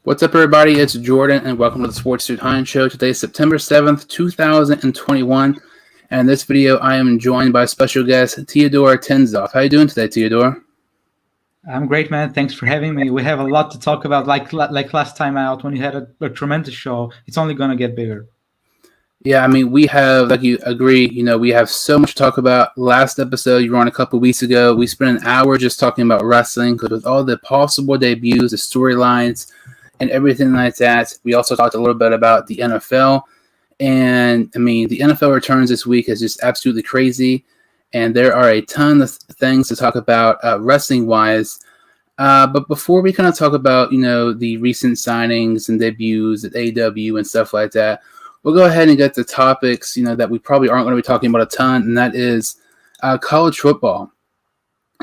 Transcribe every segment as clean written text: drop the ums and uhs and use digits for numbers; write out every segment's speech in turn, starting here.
What's up, everybody? It's Jordan, and welcome to the Sports Dude Hine Show. Today is September 7th, 2021, and in this video, I am joined by special guest Teodor Tsenov. How you doing today, Teodor? I'm great, man. Thanks for having me. We have a lot to talk about. Like last time out, when you had a tremendous show, it's only going to get bigger. Yeah, I mean, we have, like you agree, we have so much to talk about. Last episode, you were on a couple weeks ago. We spent an hour just talking about wrestling, because with all the possible debuts, the storylines, and everything like that. We also talked a little bit about the NFL. And, I mean, the NFL returns this week is just absolutely crazy. And there are a ton of things to talk about wrestling-wise. But before we kind of talk about, the recent signings and debuts at AEW and stuff like that, we'll go ahead and get the topics, that we probably aren't going to be talking about a ton, and that is college football.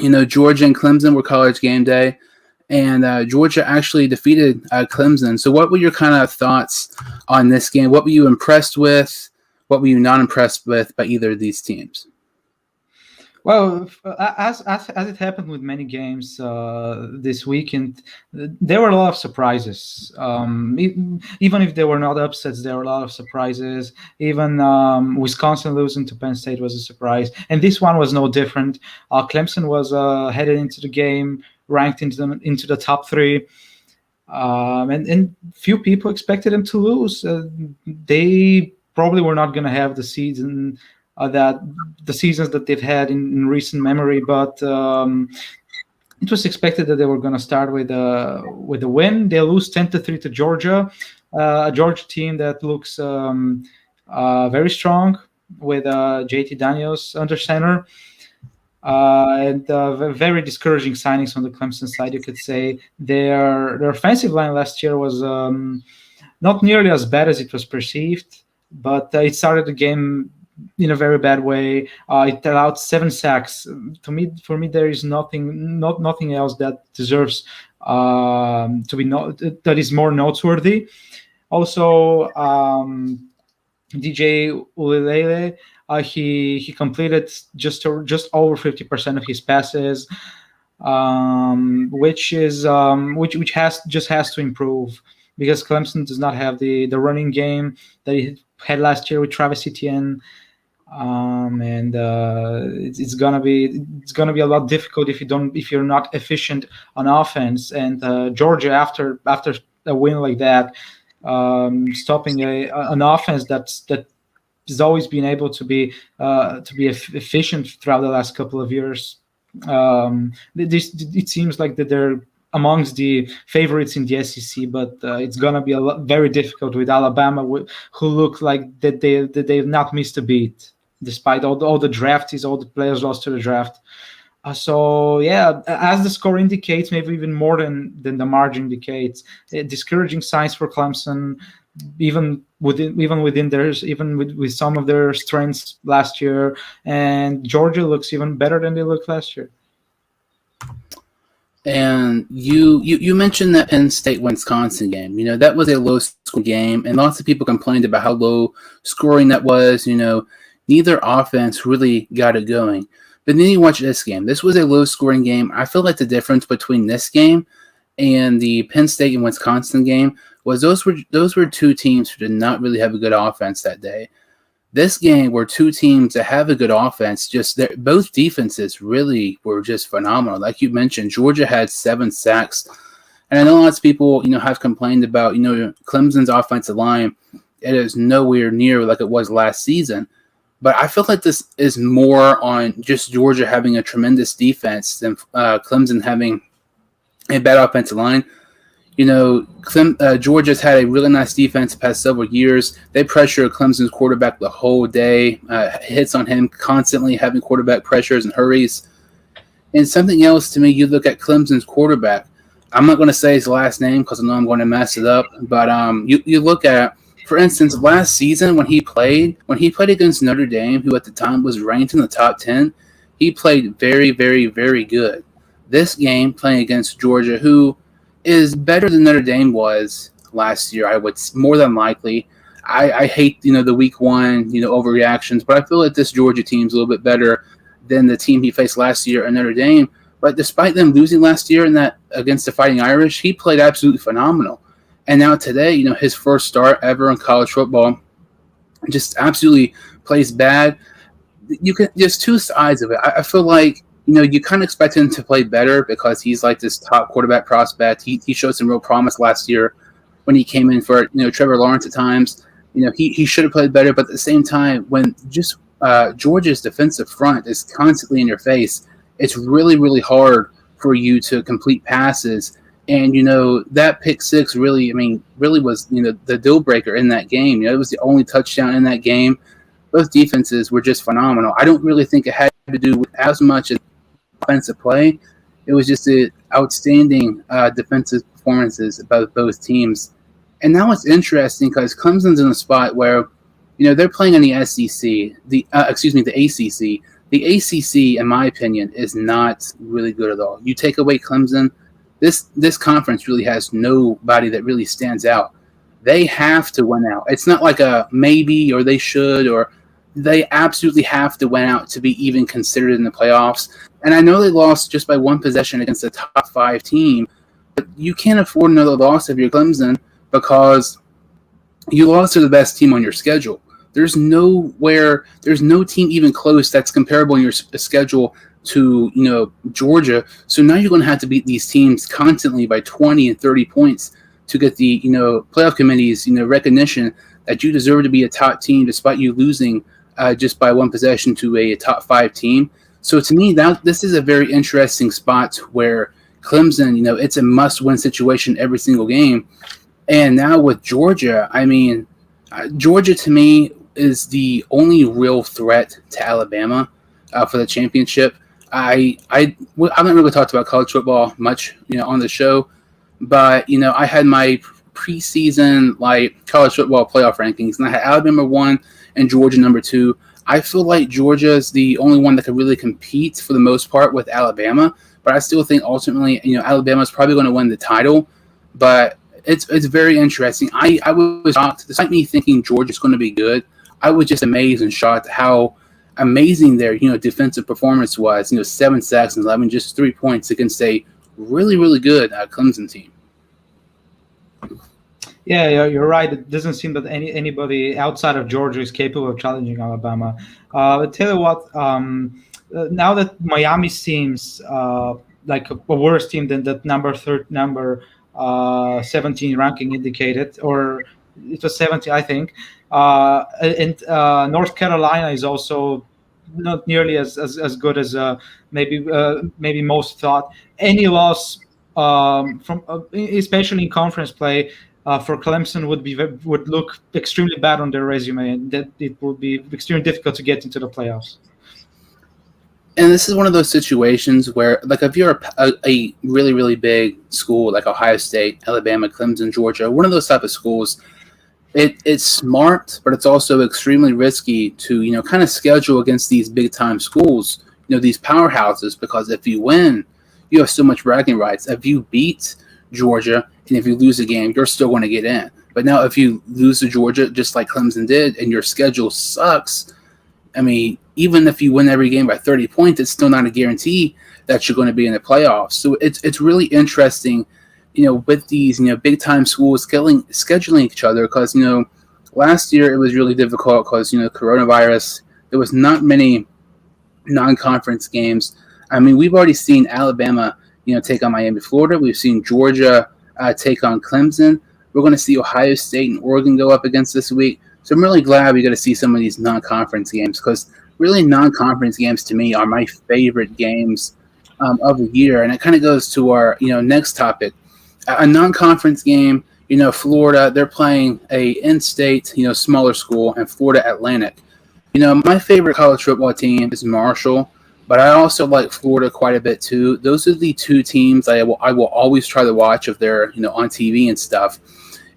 Georgia and Clemson were college game day. And Georgia actually defeated Clemson. So what were your kind of thoughts on this game? What were you impressed with? What were you not impressed with by either of these teams? Well, as it happened with many games this weekend, there were a lot of surprises. Even if there were not upsets, there were a lot of surprises. Even Wisconsin losing to Penn State was a surprise. And this one was no different. Clemson was headed into the game ranked into the top three, and few people expected them to lose. They probably were not going to have the seasons that they've had in recent memory, but it was expected that they were going to start with a win. They lose 10-3 to Georgia, a Georgia team that looks very strong with JT Daniels under center. And very discouraging signings on the Clemson side, you could say. Their offensive line last year was not nearly as bad as it was perceived, but it started the game in a very bad way. It allowed 7 sacks. For me, there is nothing else that deserves to be that is more noteworthy. Also, DJ Ulilele. He completed just over 50% of his passes, which has to improve, because Clemson does not have the running game that he had last year with Travis Etienne, and it's gonna be a lot difficult if you're not efficient on offense. And Georgia, after a win like that, stopping an offense that has always been able to be efficient throughout the last couple of years. It seems like that they're amongst the favorites in the SEC, but it's gonna be very difficult with Alabama, who look like that they've not missed a beat despite all the draftees, all the players lost to the draft. So yeah, as the score indicates, maybe even more than the margin indicates, discouraging signs for Clemson. Even with some of their strengths last year, and Georgia looks even better than they looked last year. And you mentioned that Penn State Wisconsin game. That was a low scoring game, and lots of people complained about how low scoring that was. Neither offense really got it going. But then you watch this game. This was a low scoring game. I feel like the difference between this game and the Penn State and Wisconsin game was those were two teams who did not really have a good offense that day. This game were two teams that have a good offense. Just both defenses really were just phenomenal. Like you mentioned, Georgia had 7 sacks, and I know lots of people have complained about Clemson's offensive line. It is nowhere near like it was last season. But I feel like this is more on just Georgia having a tremendous defense than Clemson having a bad offensive line. Georgia's had a really nice defense the past several years. They pressure Clemson's quarterback the whole day, hits on him constantly, having quarterback pressures and hurries. And something else to me, you look at Clemson's quarterback. I'm not going to say his last name because I know I'm going to mess it up. But you look at, for instance, last season when he played against Notre Dame, who at the time was ranked in the top 10, he played very, very, very good. This game, playing against Georgia, who is better than Notre Dame was last year, I would more than likely. I hate the week one overreactions, but I feel like this Georgia team's a little bit better than the team he faced last year at Notre Dame. But despite them losing last year in that against the Fighting Irish, he played absolutely phenomenal. And now today, his first start ever in college football, just absolutely plays bad. There's two sides of it. I feel like you kind of expect him to play better because he's like this top quarterback prospect. He showed some real promise last year when he came in for Trevor Lawrence at times. He should have played better, but at the same time, when just Georgia's defensive front is constantly in your face, it's really, really hard for you to complete passes. And that pick six really was the deal breaker in that game. It was the only touchdown in that game. Both defenses were just phenomenal. I don't really think it had to do with as much as offensive play. It was just the outstanding defensive performances by both teams. And now it's interesting because Clemson's in a spot where, they're playing in the SEC, the ACC. The ACC, in my opinion, is not really good at all. You take away Clemson, this conference really has nobody that really stands out. They have to win out. It's not like a maybe or they should, or they absolutely have to win out to be even considered in the playoffs. And I know they lost just by one possession against a top 5 team, but you can't afford another loss if you're Clemson because you lost to the best team on your schedule. There's no team even close that's comparable in your schedule to Georgia. So now you're going to have to beat these teams constantly by 20 and 30 points to get the playoff committee's recognition that you deserve to be a top team despite you losing just by one possession to a top 5 team. So to me, this is a very interesting spot where Clemson, it's a must-win situation every single game. And now with Georgia, Georgia to me is the only real threat to Alabama for the championship. I haven't really talked about college football much, on the show, but I had my preseason college football playoff rankings, and I had Alabama 1 and Georgia number 2. I feel like Georgia is the only one that could really compete for the most part with Alabama, but I still think ultimately, Alabama is probably going to win the title. But it's very interesting. I was shocked, despite me thinking Georgia's going to be good. I was just amazed and shocked how amazing their defensive performance was. 7 sacks and 11, just 3 points against a really, really good Clemson team. Yeah, you're right. It doesn't seem that anybody outside of Georgia is capable of challenging Alabama. But tell you what, now that Miami seems like a worse team than that number 17 ranking indicated, or it was 70, I think. And North Carolina is also not nearly as good as maybe most thought. Any loss from especially in conference play for Clemson would look extremely bad on their resume, and that it would be extremely difficult to get into the playoffs. And this is one of those situations where, if you're a really, really big school like Ohio State, Alabama, Clemson, Georgia, one of those type of schools, it's smart, but it's also extremely risky to, kind of schedule against these big-time schools, these powerhouses, because if you win, you have so much bragging rights. If you beat Georgia and if you lose a game, you're still going to get in. But now if you lose to Georgia, just like Clemson did, and your schedule sucks, even if you win every game by 30 points, it's still not a guarantee that you're going to be in the playoffs. So it's really interesting, with these, big time schools scheduling each other, because, last year it was really difficult because, coronavirus, there was not many non-conference games. We've already seen Alabama, take on Miami, Florida. We've seen Georgia take on Clemson. We're going to see Ohio State and Oregon go up against this week. So I'm really glad we got to see some of these non-conference games, because really non-conference games to me are my favorite games of the year. And it kind of goes to our, next topic. A non-conference game, Florida, they're playing a in-state, smaller school, and Florida Atlantic. My favorite college football team is Marshall, but I also like Florida quite a bit too. Those are the two teams I will always try to watch if they're, on TV and stuff.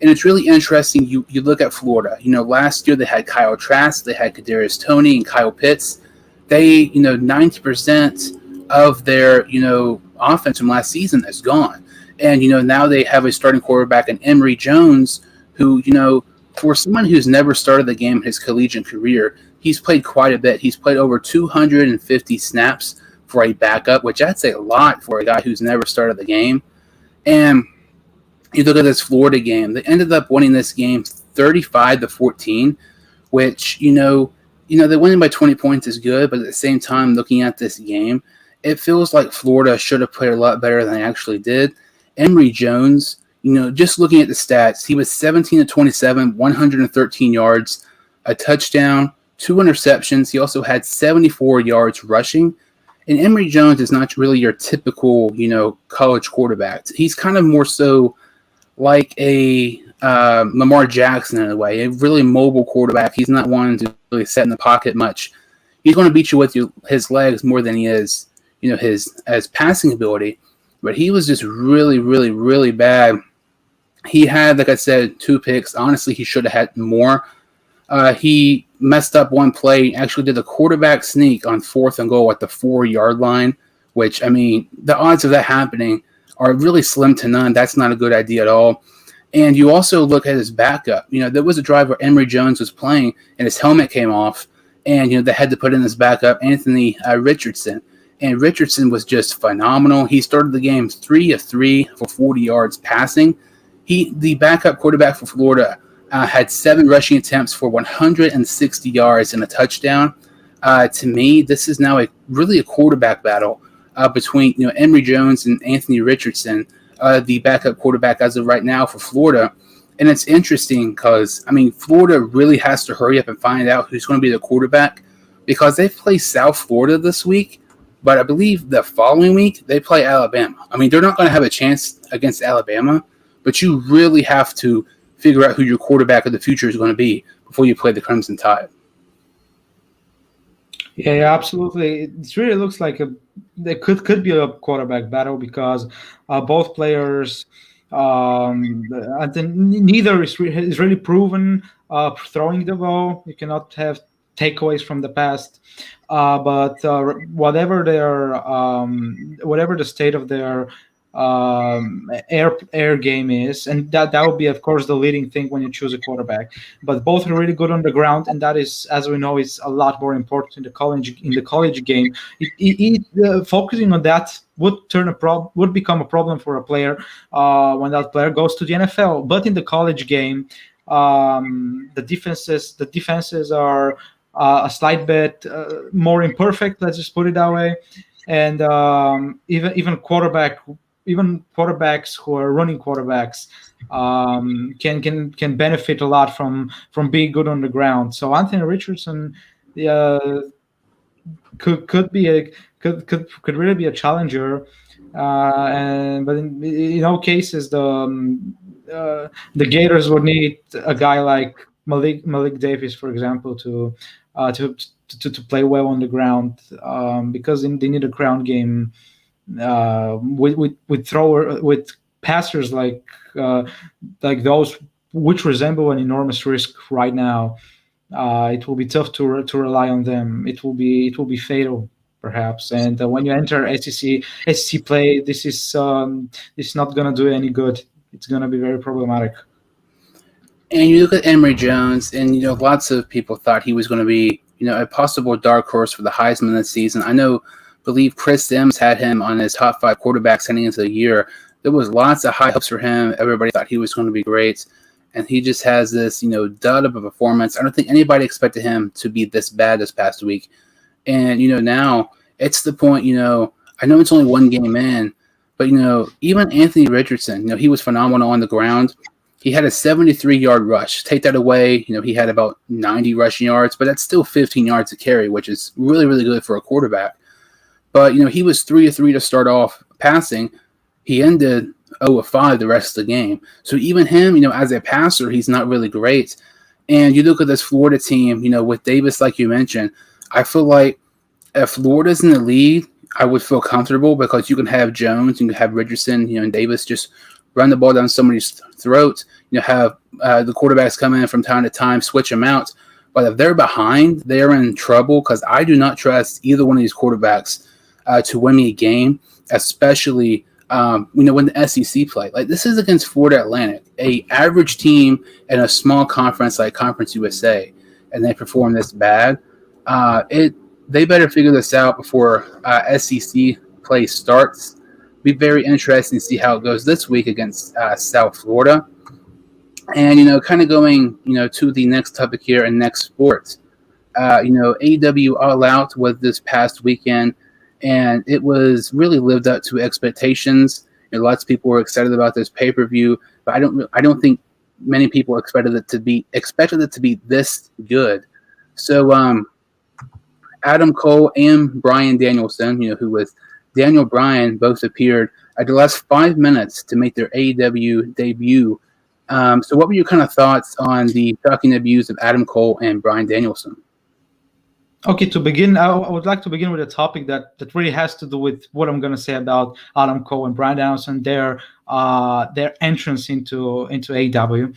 And it's really interesting. You look at Florida. Last year they had Kyle Trask, they had Kadarius Toney, and Kyle Pitts. They, 90% of their, offense from last season is gone. And, now they have a starting quarterback in Emory Jones, who, for someone who's never started the game in his collegiate career, he's played quite a bit. He's played over 250 snaps for a backup, which I'd say a lot for a guy who's never started the game. And You look at this Florida game; they ended up winning this game 35-14, which they winning by 20 points is good, but at the same time, looking at this game, it feels like Florida should have played a lot better than they actually did. Emory Jones, just looking at the stats, he was 17-27, 113 yards, a touchdown, 2 interceptions. He also had 74 yards rushing. And Emory Jones is not really your typical, college quarterback. He's kind of more so like a Lamar Jackson in a way, a really mobile quarterback. He's not one to really set in the pocket much. He's going to beat you with his legs more than he is, his passing ability. But he was just really, really, really bad. He had, like I said, 2 picks. Honestly, he should have had more. He messed up one play, actually did a quarterback sneak on 4th and goal at the 4-yard line, which, the odds of that happening are really slim to none. That's not a good idea at all. And you also look at his backup. There was a drive where Emory Jones was playing and his helmet came off, and, they had to put in his backup, Anthony Richardson. And Richardson was just phenomenal. He started the game 3 of 3 for 40 yards passing. The backup quarterback for Florida, had 7 rushing attempts for 160 yards and a touchdown. To me, this is now really a quarterback battle between Emory Jones and Anthony Richardson, the backup quarterback as of right now for Florida. And it's interesting because, Florida really has to hurry up and find out who's going to be the quarterback because they play South Florida this week, but I believe the following week they play Alabama. They're not going to have a chance against Alabama, but you really have to figure out who your quarterback of the future is going to be before you play the Crimson Tide. Yeah, absolutely. It really looks like there could be a quarterback battle because both players, neither is really proven throwing the ball. You cannot have takeaways from the past, but whatever the state of their air game is, and that would be, of course, the leading thing when you choose a quarterback. But both are really good on the ground, and that is, as we know, is a lot more important in the college game. Focusing on that would become a problem for a player when that player goes to the NFL. But in the college game, the defenses are a slight bit more imperfect. Let's just put it that way. And even quarterbacks who are running quarterbacks can benefit a lot from being good on the ground. So Anthony Richardson could really be a challenger, but in all cases the Gators would need a guy like Malik Davis, for example, to play well on the ground, because they need a ground game. With passers like those which resemble an enormous risk right now, it will be tough to rely on them. It will be fatal, perhaps. And when you enter SEC play, this is not going to do any good. It's going to be very problematic. And you look at Emory Jones, and lots of people thought he was going to be a possible dark horse for the Heisman this season. Believe Chris Sims had him on his top 5 quarterbacks heading into the year. There was lots of high hopes for him. Everybody thought he was going to be great, and he just has this dud of a performance. I don't think anybody expected him to be this bad this past week. And now it's the point. I know it's only one game in, but even Anthony Richardson, he was phenomenal on the ground. He had a 73-yard rush. Take that away, he had about 90 rushing yards, but that's still 15 yards to carry, which is really, really good for a quarterback. But, he was 3 of 3 to start off passing. He ended 0 of 5 the rest of the game. So even him, as a passer, he's not really great. And you look at this Florida team, with Davis, like you mentioned, I feel like if Florida's in the lead, I would feel comfortable because you can have Jones, you can have Richardson, and Davis just run the ball down somebody's throat. Have the quarterbacks come in from time to time, switch them out. But if they're behind, they're in trouble because I do not trust either one of these quarterbacks to win me a game, especially when the SEC play. Like, this is against Florida Atlantic, a average team in a small conference like Conference USA, and they perform this bad. They better figure this out before SEC play starts. Be very interesting to see how it goes this week against South Florida. And kind of going to the next topic here and next sport. AEW All Out was this past weekend, and it was really lived up to expectations. Lots of people were excited about this pay per view, but I don't think many people expected it to be this good. So Adam Cole and Bryan Danielson, who was Daniel Bryan, both appeared at the last 5 minutes to make their AEW debut. So what were your kind of thoughts on the shocking debuts of Adam Cole and Bryan Danielson? Okay, to begin, I would like to begin with a topic that really has to do with what I'm going to say about Adam Cole and Bryan Danielson, their entrance into AEW.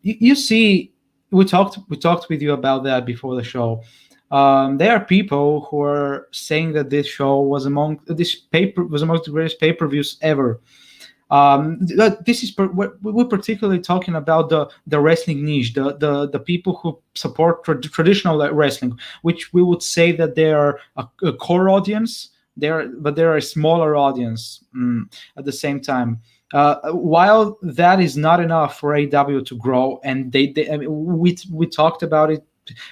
You see, we talked with you about that before the show. There are people who are saying that this show was among the greatest pay-per-views ever. This is we're particularly talking about the wrestling niche, the people who support traditional wrestling, which we would say that they are a core audience. But they're a smaller audience at the same time. While that is not enough for AEW to grow, and we talked about it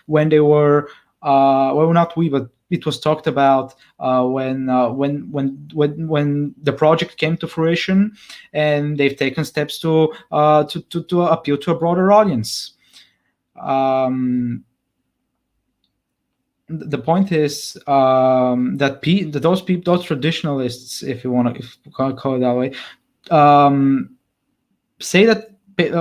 when they were not we, but it was talked about when the project came to fruition, and they've taken steps to appeal to a broader audience. The point is that those traditionalists, if you want to call it that way, say that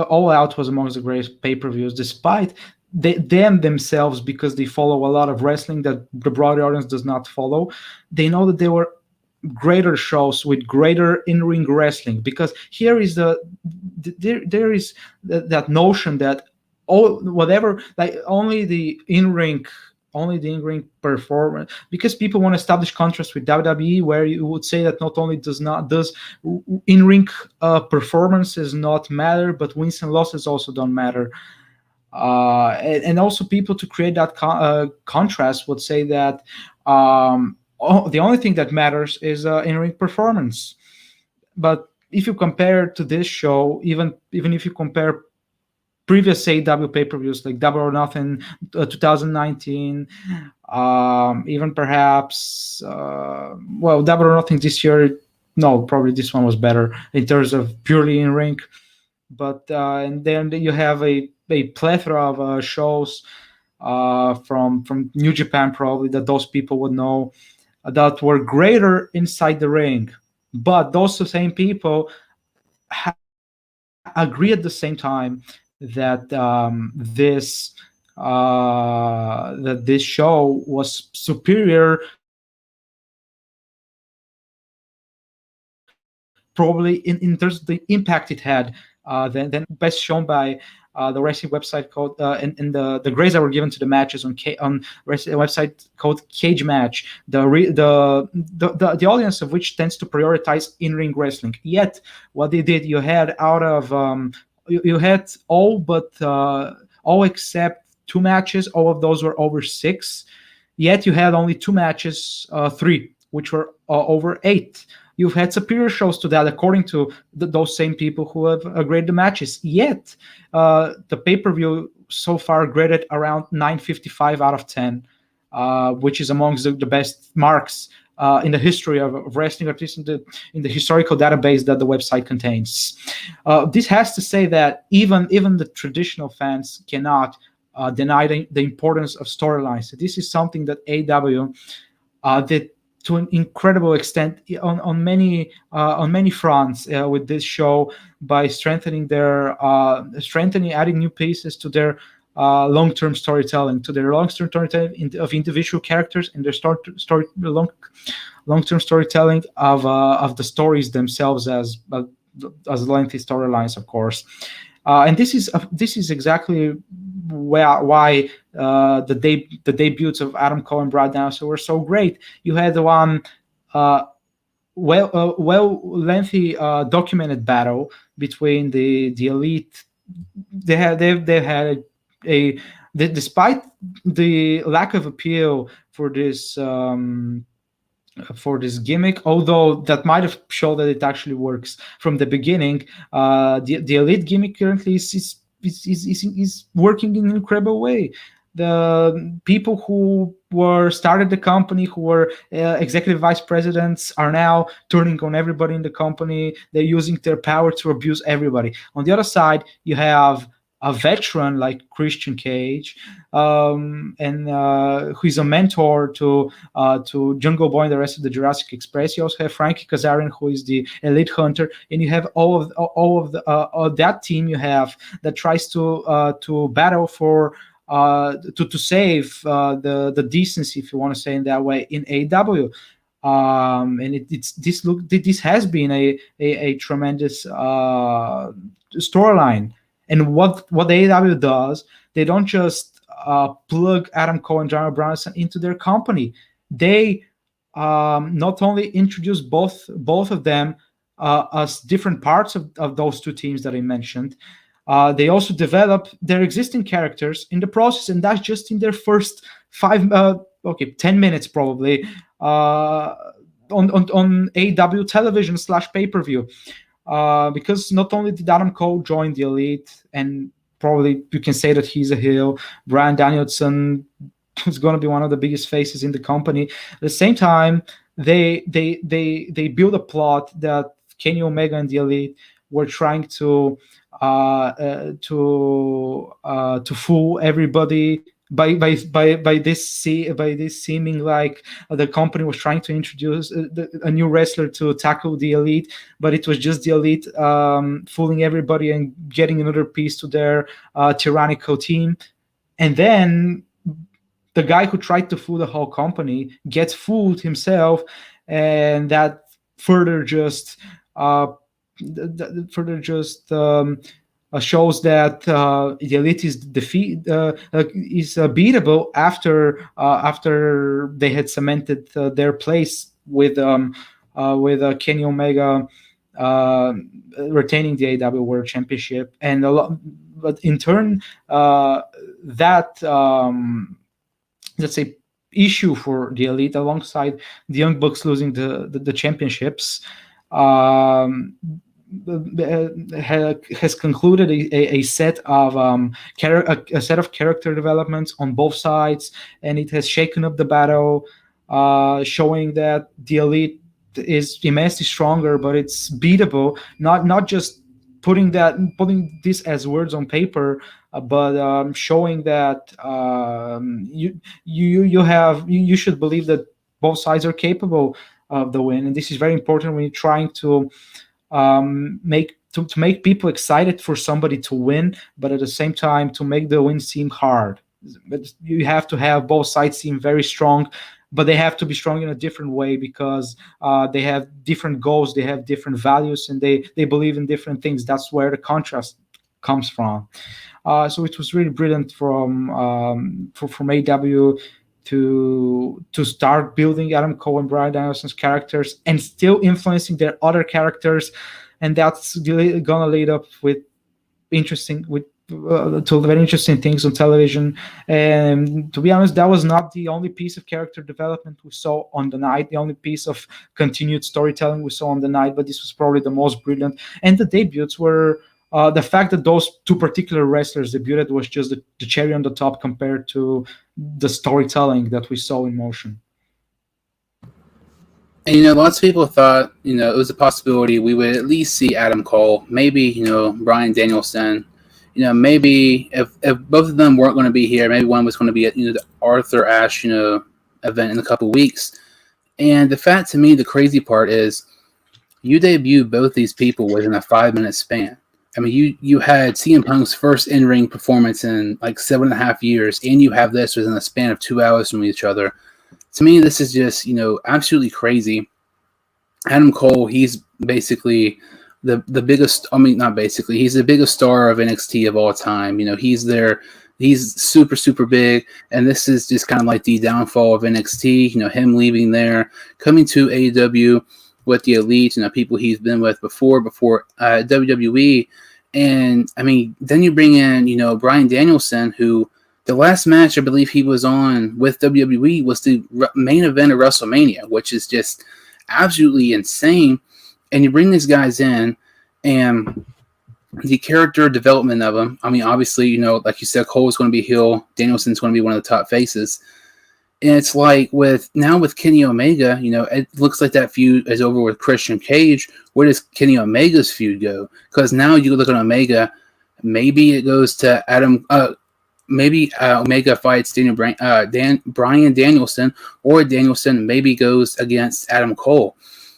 All Out was amongst the greatest pay-per-views, despite them themselves, because they follow a lot of wrestling that the broader audience does not follow. They know that there were greater shows with greater in-ring wrestling, because here is there is that notion that only the in-ring performance, because people want to establish contrast with WWE, where you would say that not only does in-ring performances not matter, but wins and losses also don't matter. And also people, to create that contrast, would say that the only thing that matters is in-ring performance. But if you compare to this show, even if you compare previous AEW pay-per-views like Double or Nothing 2019, even perhaps Double or Nothing this year, no, probably this one was better in terms of purely in-ring. But and then you have a plethora of shows from New Japan, probably, that those people would know, that were greater inside the ring. But those same people agree at the same time that this show was superior, probably in terms of the impact it had, than best shown by the wrestling website called and the grades that were given to the matches on wrestling website called Cage Match, the audience of which tends to prioritize in-ring wrestling. Yet what they did, you had out of you had all except 2 matches, all of those were over 6. Yet you had only 2 matches, 3 which were over 8. You've had superior shows to that, according to those same people who have graded the matches. Yet, the pay-per-view so far graded around 9.55 out of 10, which is amongst the best marks in the history of wrestling, at least in the historical database that the website contains. This has to say that even the traditional fans cannot deny the importance of storylines. So this is something that AEW did to an incredible extent on many fronts with this show, by strengthening adding new pieces to their long-term storytelling, of individual characters, and their long-term storytelling of the stories themselves as lengthy storylines, of course. And this is exactly why the debuts of Adam Cole and Bryan Danielson were so great. You had one lengthy documented battle between the elite. They've had despite the lack of appeal for this for this gimmick, although that might have shown that it actually works from the beginning. The elite gimmick currently is working in an incredible way. The people who were started the company, who were executive vice presidents, are now turning on everybody in the company. They're using their power to abuse everybody. On the other side, you have a veteran like Christian Cage, and who is a mentor to Jungle Boy and the rest of the Jurassic Express. You also have Frankie Kazarian, who is the elite hunter, and you have all of that team you have that tries to battle for to save the decency, if you want to say in that way, in AEW. And this has been a tremendous storyline. And what AEW does, they don't just plug Adam Cole and John Brunson into their company. They not only introduce both of them as different parts of those two teams that I mentioned, they also develop their existing characters in the process, and that's just in their first 10 minutes probably on AEW television / pay-per-view. Because not only did Adam Cole join the Elite, and probably you can say that he's a heel, Bryan Danielson is going to be one of the biggest faces in the company. At the same time, they build a plot that Kenny Omega and the Elite were trying to fool everybody by this seeming like the company was trying to introduce a new wrestler to tackle the Elite, but it was just the Elite fooling everybody and getting another piece to their tyrannical team. And then the guy who tried to fool the whole company gets fooled himself, and that further just shows that the Elite is beatable after they had cemented their place with Kenny Omega retaining the AEW World Championship, and but in turn that let's say issue for the Elite, alongside the Young Bucks losing the championships, has concluded a set of character developments on both sides, and it has shaken up the battle, showing that the Elite is immensely stronger, but it's beatable. Not just putting this as words on paper, but showing that you should believe that both sides are capable of the win, and this is very important when you're trying to make people excited for somebody to win, but at the same time to make the win seem hard. But you have to have both sides seem very strong, but they have to be strong in a different way, because they have different goals, they have different values, and they believe in different things. That's where the contrast comes from. So it was really brilliant from AEW to start building Adam Cole and Bryan Danielson's characters and still influencing their other characters, and that's gonna lead up with to very interesting things on television. And to be honest, that was not the only piece of character development we saw on the night, the only piece of continued storytelling we saw on the night, but this was probably the most brilliant. And the debuts were the fact that those two particular wrestlers debuted was just the cherry on the top compared to the storytelling that we saw in motion. And, lots of people thought, it was a possibility we would at least see Adam Cole, maybe, Bryan Danielson. Maybe if both of them weren't going to be here, maybe one was going to be at, the Arthur Ashe, event in a couple weeks. And the fact, to me, the crazy part is you debuted both these people within a 5-minute span. I mean, you had CM Punk's first in-ring performance in like 7.5 years, and you have this within a span of 2 hours from each other. To me, this is just, absolutely crazy. Adam Cole, he's basically the biggest, not basically, he's the biggest star of NXT of all time. He's super, super big, and this is just kind of like the downfall of NXT, him leaving there, coming to AEW with the Elite, people he's been with before WWE. And, then you bring in, Bryan Danielson, who The last match I believe he was on with WWE was the main event of WrestleMania, which is just absolutely insane. And you bring these guys in, and the character development of them. I mean, obviously, like you said, Cole is going to be heel. Danielson's going to be one of the top faces. And it's like with Kenny Omega, it looks like that feud is over with Christian Cage. Where does Kenny Omega's feud go? Because now you look at Omega, maybe it goes to Adam. Maybe Omega fights Bryan Danielson, or Danielson maybe goes against Adam Cole.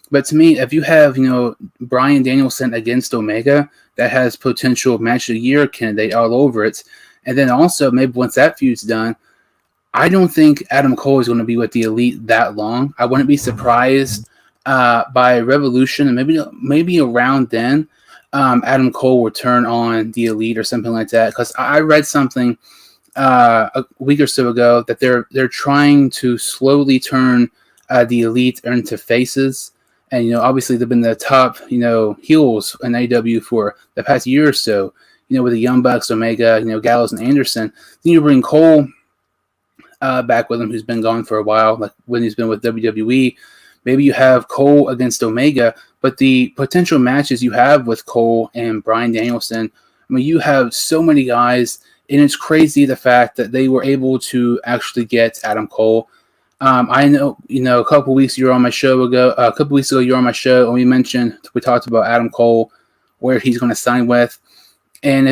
But to me, if you have Bryan Danielson against Omega, that has potential match of the year candidate all over it. And then also maybe once that feud's done, I don't think Adam Cole is going to be with the Elite that long. I wouldn't be surprised by Revolution, and maybe around then, Adam Cole will turn on the Elite or something like that. Because I read something a week or so ago that they're trying to slowly turn the Elite into faces. And obviously they've been the top heels in AEW for the past year or so. With the Young Bucks, Omega, Gallows, and Anderson. Then you bring Cole back with him, who's been gone for a while, like when he's been with WWE. Maybe you have Cole against Omega, but the potential matches you have with Cole and Bryan Danielson, I mean, you have so many guys, and it's crazy the fact that they were able to actually get Adam Cole. I know, a couple weeks ago you were on my show, and we talked about Adam Cole, where he's going to sign with, and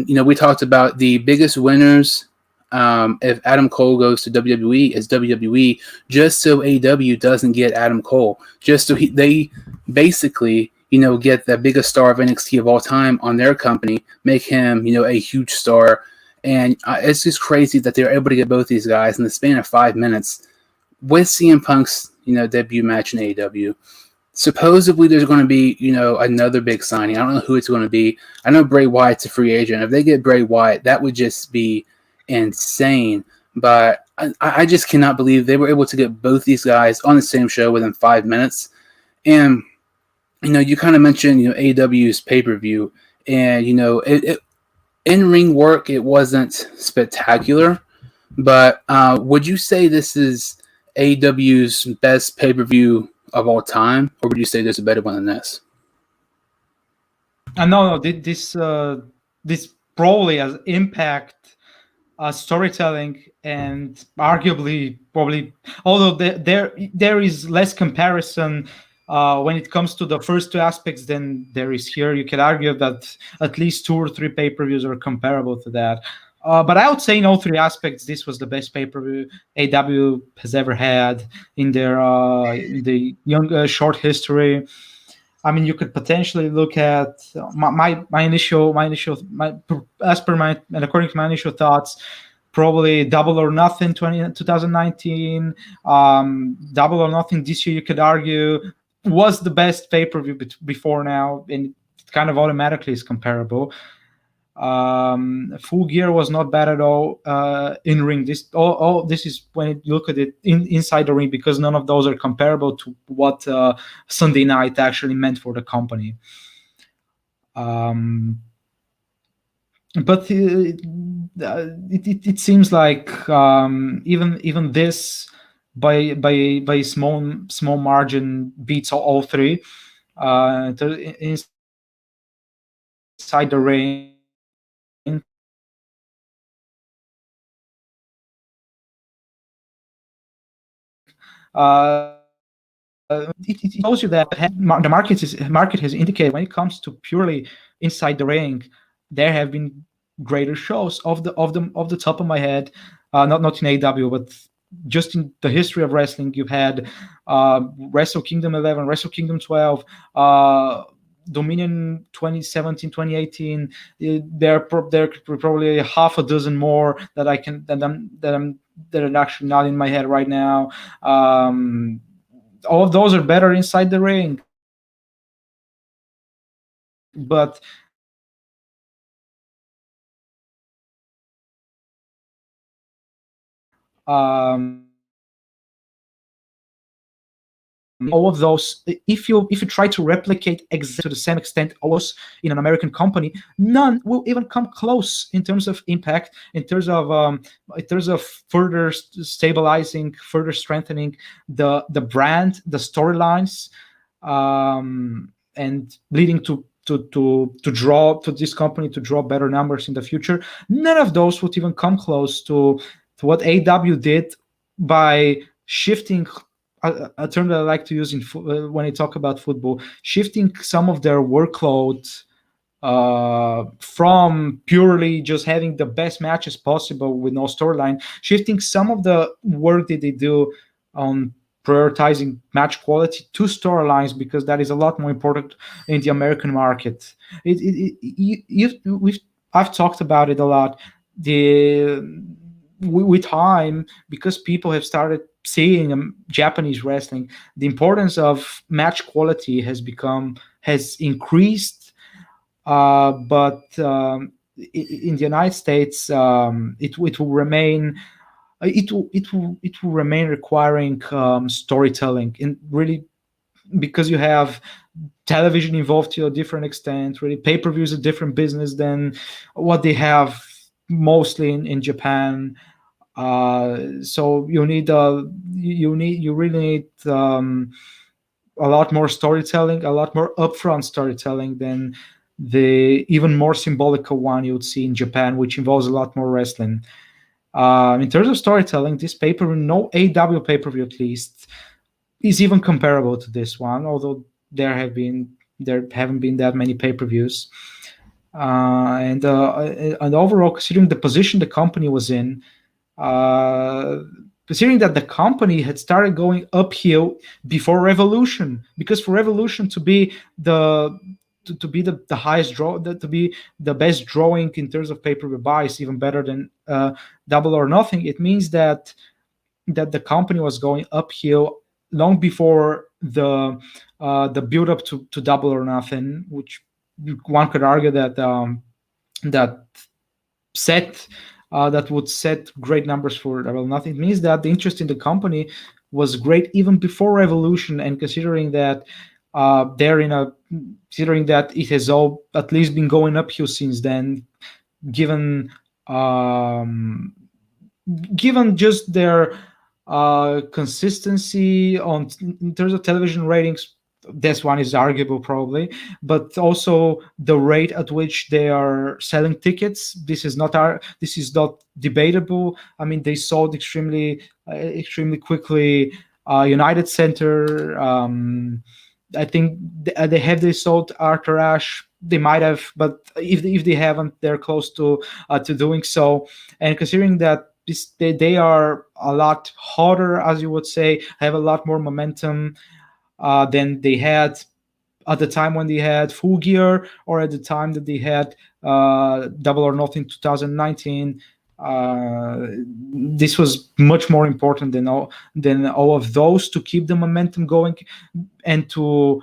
we talked about the biggest winners. If Adam Cole goes to WWE, is WWE, just so AEW doesn't get Adam Cole, just so they basically get the biggest star of NXT of all time on their company, make him a huge star. And it's just crazy that they're able to get both these guys in the span of 5 minutes with CM Punk's debut match in AEW. Supposedly there's going to be another big signing. I don't know who it's going to be. I know Bray Wyatt's a free agent. If they get Bray Wyatt, that would just be insane. But I just cannot believe they were able to get both these guys on the same show within 5 minutes. And you kind of mentioned AEW's pay-per-view, and it in-ring work, it wasn't spectacular, but would you say this is AEW's best pay-per-view of all time, or would you say there's a better one than this? No, this probably has impact storytelling, and arguably probably, although there is less comparison when it comes to the first two aspects than there is here. You could argue that at least 2 or 3 pay-per-views are comparable to that. But I would say in all 3 aspects, this was the best pay-per-view AEW has ever had in their in the young short history. I mean, you could potentially look at my initial as per my and according to my initial thoughts, probably Double or Nothing 2019, Double or Nothing this year. You could argue was the best pay-per-view before now, and it kind of automatically is comparable. Full Gear was not bad at all in ring. All this is when you look at it inside the ring, because none of those are comparable to what Sunday Night actually meant for the company. But it seems like even this by small margin beats all 3 inside the ring. It shows you that the market has indicated when it comes to purely inside the ring, there have been greater shows of the top of my head, not in AEW, but just in the history of wrestling. You've had Wrestle Kingdom 11, Wrestle Kingdom 12, Dominion 2017, 2018. There are probably half a dozen more that are actually not in my head right now. All of those are better inside the ring, but all of those, if you try to replicate exactly to the same extent all those in an American company, none will even come close in terms of impact, in terms of further stabilizing, further strengthening the brand, the storylines, and leading to this company to draw better numbers in the future. None of those would even come close to what AEW did by shifting a term that I like to use when I talk about football, shifting some of their workload from purely just having the best matches possible with no storyline, shifting some of the work that they do on prioritizing match quality to storylines, because that is a lot more important in the American market. I've talked about it a lot. With time, because people have started seeing Japanese wrestling, the importance of match quality has increased. But in the United States, it will remain. It will remain requiring storytelling, and really, because you have television involved to a different extent. Really, pay-per-view is a different business than what they have mostly in Japan. So you really need a lot more storytelling, a lot more upfront storytelling than the even more symbolical one you would see in Japan, which involves a lot more wrestling. In terms of storytelling, this pay-per-view, no AEW pay-per-view at least, is even comparable to this one, although there haven't been that many pay-per-views. And overall, considering the position the company was in, considering that the company had started going uphill before Revolution, because for Revolution to be the highest draw, to be the best drawing in terms of pay-per-view buys, even better than Double or Nothing, it means that the company was going uphill long before the build up to Double or Nothing, which one could argue that that would set great numbers for Double or Nothing. It means that the interest in the company was great even before Revolution, and considering that considering that it has all at least been going uphill since then, given just their consistency in terms of television ratings. This one is arguable probably, but also the rate at which they are selling tickets. This is not debatable. I mean, they sold extremely quickly. United Center, I think they sold Arthur Ashe. They might have, but if they haven't, they're close to doing so. And considering that they are a lot hotter, as you would say, have a lot more momentum than they had at the time when they had Full Gear, or at the time that they had Double or Nothing 2019. This was much more important than all of those, to keep the momentum going, and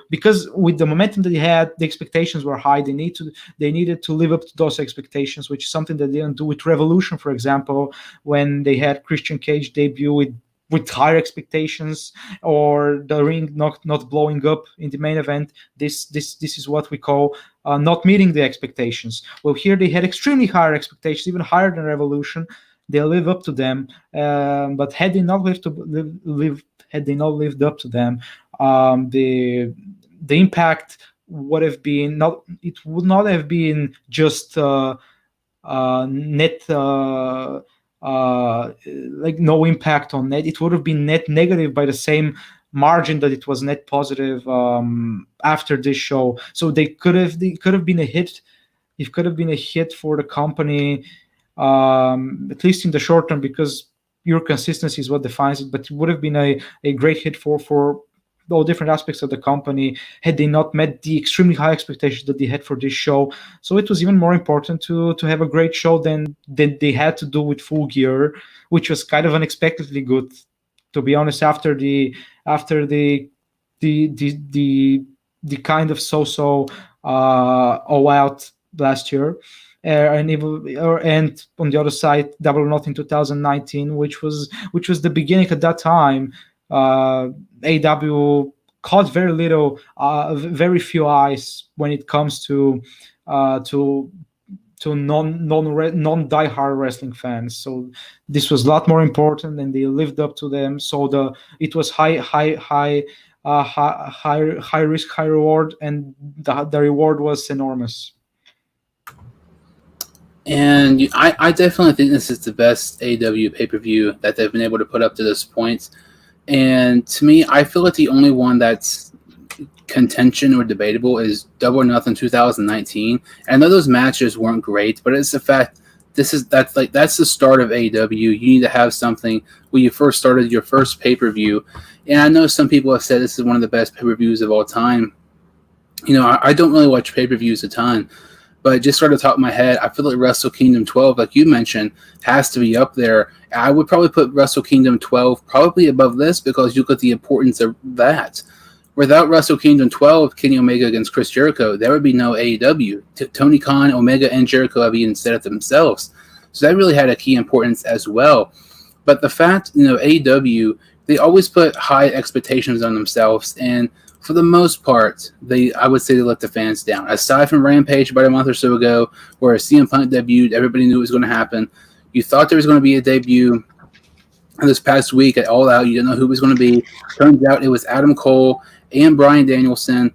because with the momentum that they had, the expectations were high. They needed to live up to those expectations, which is something that they didn't do with Revolution, for example, when they had Christian Cage debut with higher expectations, or the ring not blowing up in the main event. This is what we call not meeting the expectations. Well, here they had extremely higher expectations, even higher than Revolution. They live up to them, but had they not lived up to them, the impact would have been it would not have been just net. Like no impact on net. It would have been net negative by the same margin that it was net positive after this show. So they could have been a hit. It could have been a hit for the company, at least in the short term, because your consistency is what defines it. But it would have been a great hit for all different aspects of the company had they not met the extremely high expectations that they had for this show. So it was even more important to have a great show than they had to do with Full Gear, which was kind of unexpectedly good, to be honest, after the kind of so all out last year. And on the other side, Double or Nothing 2019, which was the beginning at that time. AEW caught very little, very few eyes when it comes to non diehard wrestling fans. So this was a lot more important, and they lived up to them. So it was high risk, high reward, and the reward was enormous. And I definitely think this is the best AEW pay-per-view that they've been able to put up to this point. And to me, I feel like the only one that's contention or debatable is Double or Nothing 2019. And I know those matches weren't great, but it's the fact that's the start of AEW. You need to have something when you first started your first pay-per-view. And I know some people have said this is one of the best pay-per-views of all time. You know, I don't really watch pay-per-views a ton, but just sort of top of my head, I feel like Wrestle Kingdom 12, like you mentioned, has to be up there. I would probably put Wrestle Kingdom 12 probably above this because you look at the importance of that. Without Wrestle Kingdom 12, Kenny Omega against Chris Jericho, there would be no AEW. Tony Khan, Omega, and Jericho have even said it themselves. So that really had a key importance as well. But the fact, AEW, they always put high expectations on themselves, and for the most part, I would say they let the fans down. Aside from Rampage about a month or so ago, where CM Punk debuted, everybody knew it was going to happen. You thought there was going to be a debut this past week at All Out. You didn't know who it was going to be. Turns out it was Adam Cole and Bryan Danielson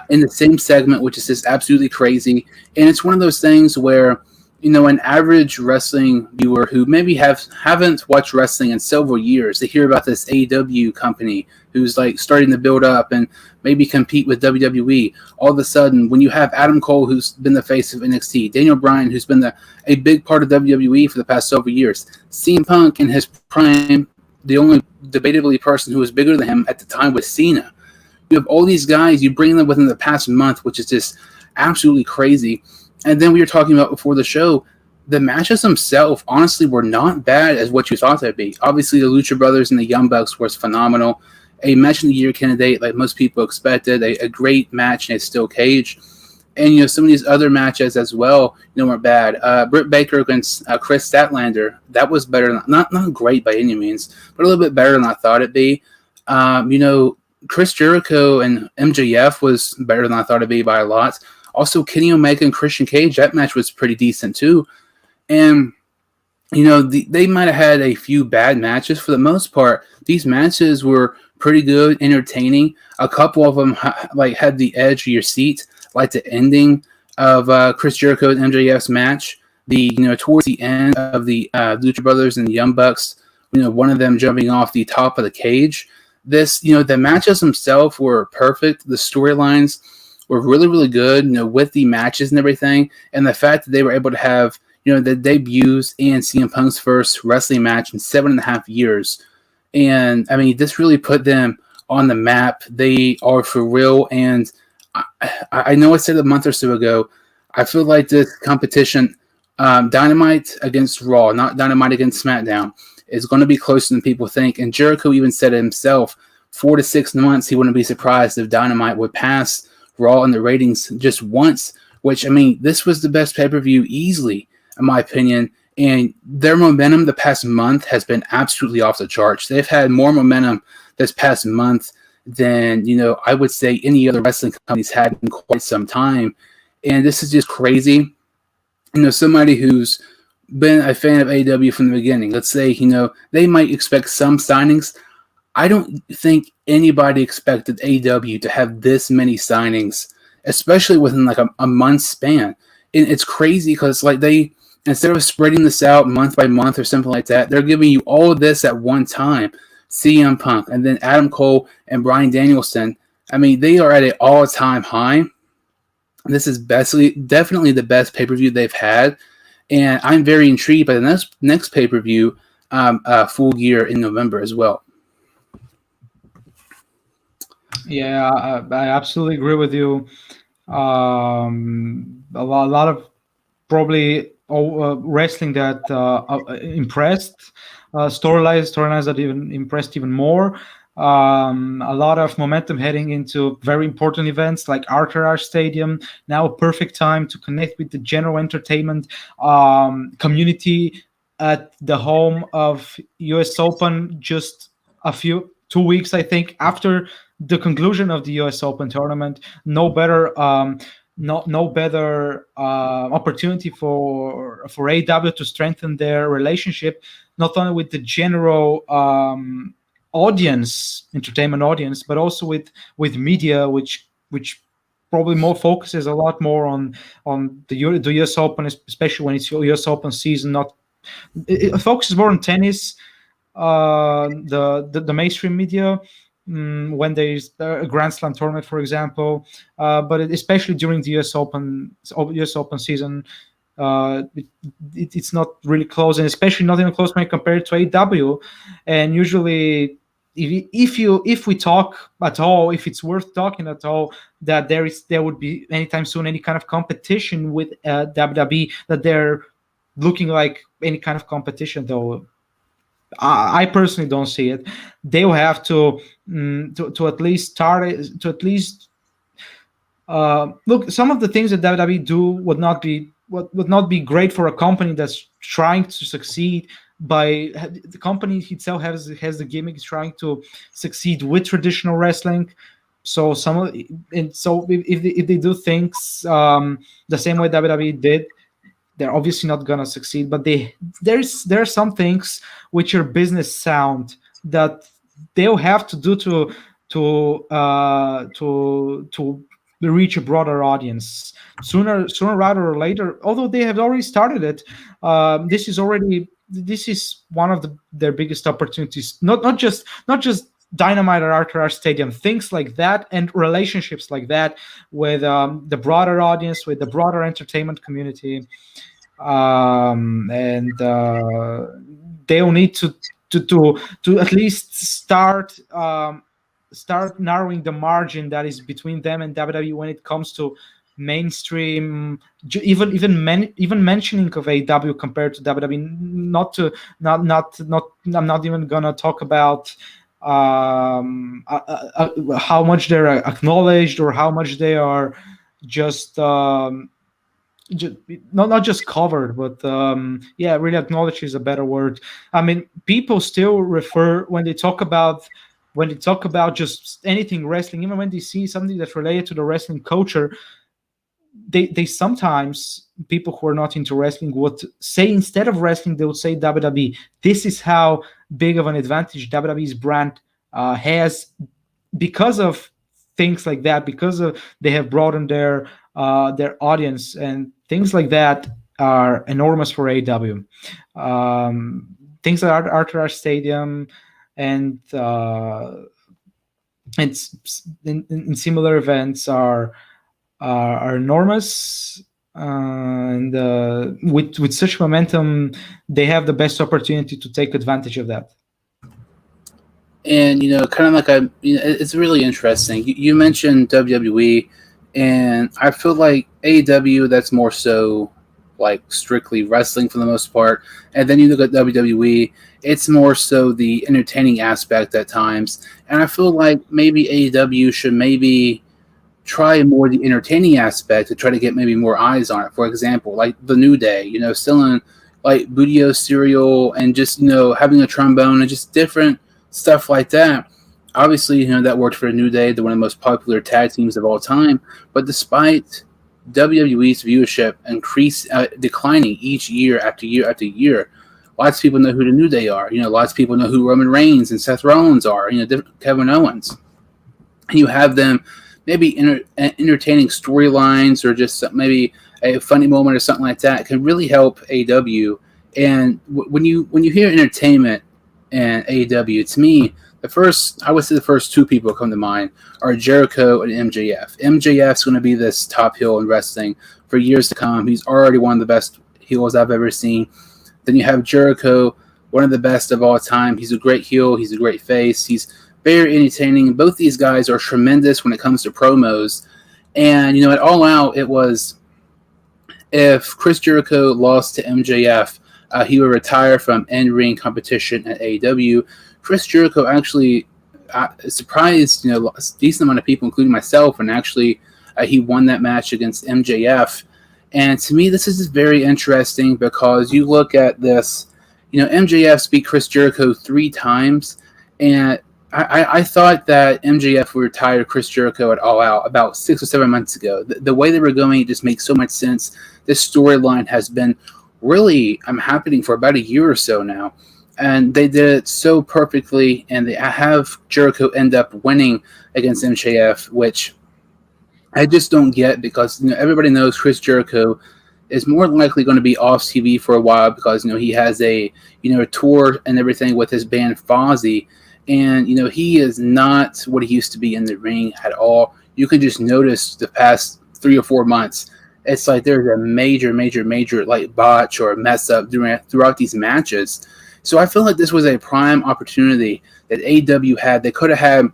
in the same segment, which is just absolutely crazy. And it's one of those things where, an average wrestling viewer who maybe haven't watched wrestling in several years, they hear about this AEW company who's like starting to build up and maybe compete with WWE. All of a sudden, when you have Adam Cole, who's been the face of NXT, Daniel Bryan, who's been a big part of WWE for the past several years, CM Punk in his prime, the only debatably person who was bigger than him at the time was Cena. You have all these guys, you bring them within the past month, which is just absolutely crazy. And then we were talking about before the show, the matches themselves, honestly, were not bad as what you thought they'd be. Obviously, the Lucha Brothers and the Young Bucks was phenomenal. A match of the year candidate, like most people expected, a great match in a steel cage. And, some of these other matches as well, weren't bad. Britt Baker against Chris Statlander, that was better. Not great by any means, but a little bit better than I thought it'd be. Chris Jericho and MJF was better than I thought it'd be by a lot. Also, Kenny Omega and Christian Cage, that match was pretty decent too. And, they might have had a few bad matches. For the most part, these matches were pretty good, entertaining. A couple of them had the edge of your seat, like the ending of Chris Jericho and MJF's match. Towards the end of the Lucha Brothers and the Young Bucks, one of them jumping off the top of the cage. The matches themselves were perfect. The storylines were really, really good, with the matches and everything. And the fact that they were able to have, the debuts and CM Punk's first wrestling match in 7.5 years. And, this really put them on the map. They are for real. And I know I said a month or so ago, I feel like this competition, Dynamite against Raw, not Dynamite against SmackDown, is going to be closer than people think. And Jericho even said it himself, 4 to 6 months, he wouldn't be surprised if Dynamite would pass Raw in the ratings just once, which, this was the best pay-per-view easily, in my opinion. And their momentum the past month has been absolutely off the charts. They've had more momentum this past month than, I would say any other wrestling companies had in quite some time. And this is just crazy. Somebody who's been a fan of AEW from the beginning, let's say, they might expect some signings. I don't think anybody expected AEW to have this many signings, especially within like a month span. And it's crazy because they, instead of spreading this out month by month or something like that, they're giving you all of this at one time. CM Punk and then Adam Cole and Bryan Danielson. They are at an all-time high. This is definitely the best pay-per-view they've had. And I'm very intrigued by the next pay-per-view, Full Gear in November as well. Yeah, I absolutely agree with you. A lot of probably wrestling that impressed, storylines that even impressed even more. A lot of momentum heading into very important events like Arthur Ashe Stadium. Now a perfect time to connect with the general entertainment community at the home of US Open just 2 weeks, I think, after the conclusion of the U.S. Open tournament. No better, no better opportunity for AEW to strengthen their relationship, not only with the general entertainment audience, but also with media, which probably more focuses a lot more on the U.S. Open, especially when it's U.S. Open season. Not it focuses more on tennis. The mainstream media, when there's a Grand Slam tournament, for example, but especially during the U.S. Open season, it's not really close, and especially not even close when compared to AEW. And usually, if we talk at all, if it's worth talking at all, that there would be anytime soon any kind of competition with WWE, that they're looking like any kind of competition, though. I personally don't see it. They will have to at least start it, to at least look. Some of the things that WWE do would not be great for a company that's trying to succeed. By the company itself has the gimmick, is trying to succeed with traditional wrestling. So if they do things the same way WWE did, they're obviously not gonna succeed. But there are some things which are business sound that they'll have to do to reach a broader audience sooner rather or later. Although they have already started it, this is one of their biggest opportunities. Not just Dynamite or RTR Stadium, things like that, and relationships like that with the broader audience, with the broader entertainment community, and they'll need to at least start narrowing the margin that is between them and WWE when it comes to mainstream, even mentioning of AEW compared to WWE. I'm not even gonna talk about how much they're acknowledged or how much they are just not just covered, but really acknowledged is a better word. I mean, people still refer when they talk about just anything wrestling, even when they see something that's related to the wrestling culture, they sometimes, people who are not into wrestling would say, instead of wrestling, they would say WWE. This is how big of an advantage WWE's brand has, because of things like that, because they have broadened their audience, and things like that are enormous for AEW. Things like RTR Stadium and in similar events are enormous, and with such momentum, they have the best opportunity to take advantage of that. And kind of like it's really interesting. You mentioned WWE, and I feel like AEW, that's more so like strictly wrestling for the most part, and then you look at WWE, it's more so the entertaining aspect at times. And I feel like maybe AEW should maybe try more the entertaining aspect to try to get maybe more eyes on it. For example, like the New Day, selling like Budio cereal and just having a trombone and just different stuff like that. Obviously, that worked for the New Day. They're one of the most popular tag teams of all time. But despite WWE's viewership declining each year after year after year, lots of people know who the New Day are. Lots of people know who Roman Reigns and Seth Rollins are. Kevin Owens. And you have them maybe entertaining storylines, or just maybe a funny moment or something like that can really help AEW. And when you hear entertainment and AEW, to me, I would say the first two people that come to mind are Jericho and MJF. MJF's going to be this top heel in wrestling for years to come. He's already one of the best heels I've ever seen. Then you have Jericho, one of the best of all time. He's a great heel. He's a great face. He's very entertaining. Both these guys are tremendous when it comes to promos. And, at All Out, it was, if Chris Jericho lost to MJF, he would retire from in-ring competition at AEW. Chris Jericho actually surprised, a decent amount of people, including myself, and actually he won that match against MJF. And to me, this is very interesting because you look at this, MJF beat Chris Jericho 3 times, and I thought that MJF would retire Chris Jericho at All Out about 6 or 7 months ago. The way they were going just makes so much sense. This storyline has been really happening for about a year or so now, and they did it so perfectly. And they have Jericho end up winning against MJF, which I just don't get because everybody knows Chris Jericho is more likely going to be off TV for a while because he has a tour and everything with his band Fozzy, and he is not what he used to be in the ring at all. You can just notice the past 3 or 4 months. It's like there's a major like botch or mess up throughout these matches. So I feel like this was a prime opportunity that AEW had. They could have had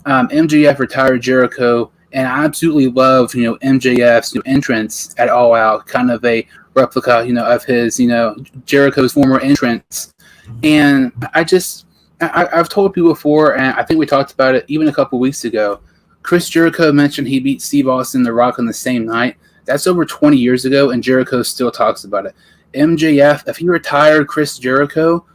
MJF retire Jericho, and I absolutely love MJF's new entrance at All Out, kind of a replica of his Jericho's former entrance. And I've told people before, and I think we talked about it even a couple weeks ago. Chris Jericho mentioned he beat Steve Austin The Rock on the same night. That's over 20 years ago, and Jericho still talks about it. MJF, if he retired Chris Jericho,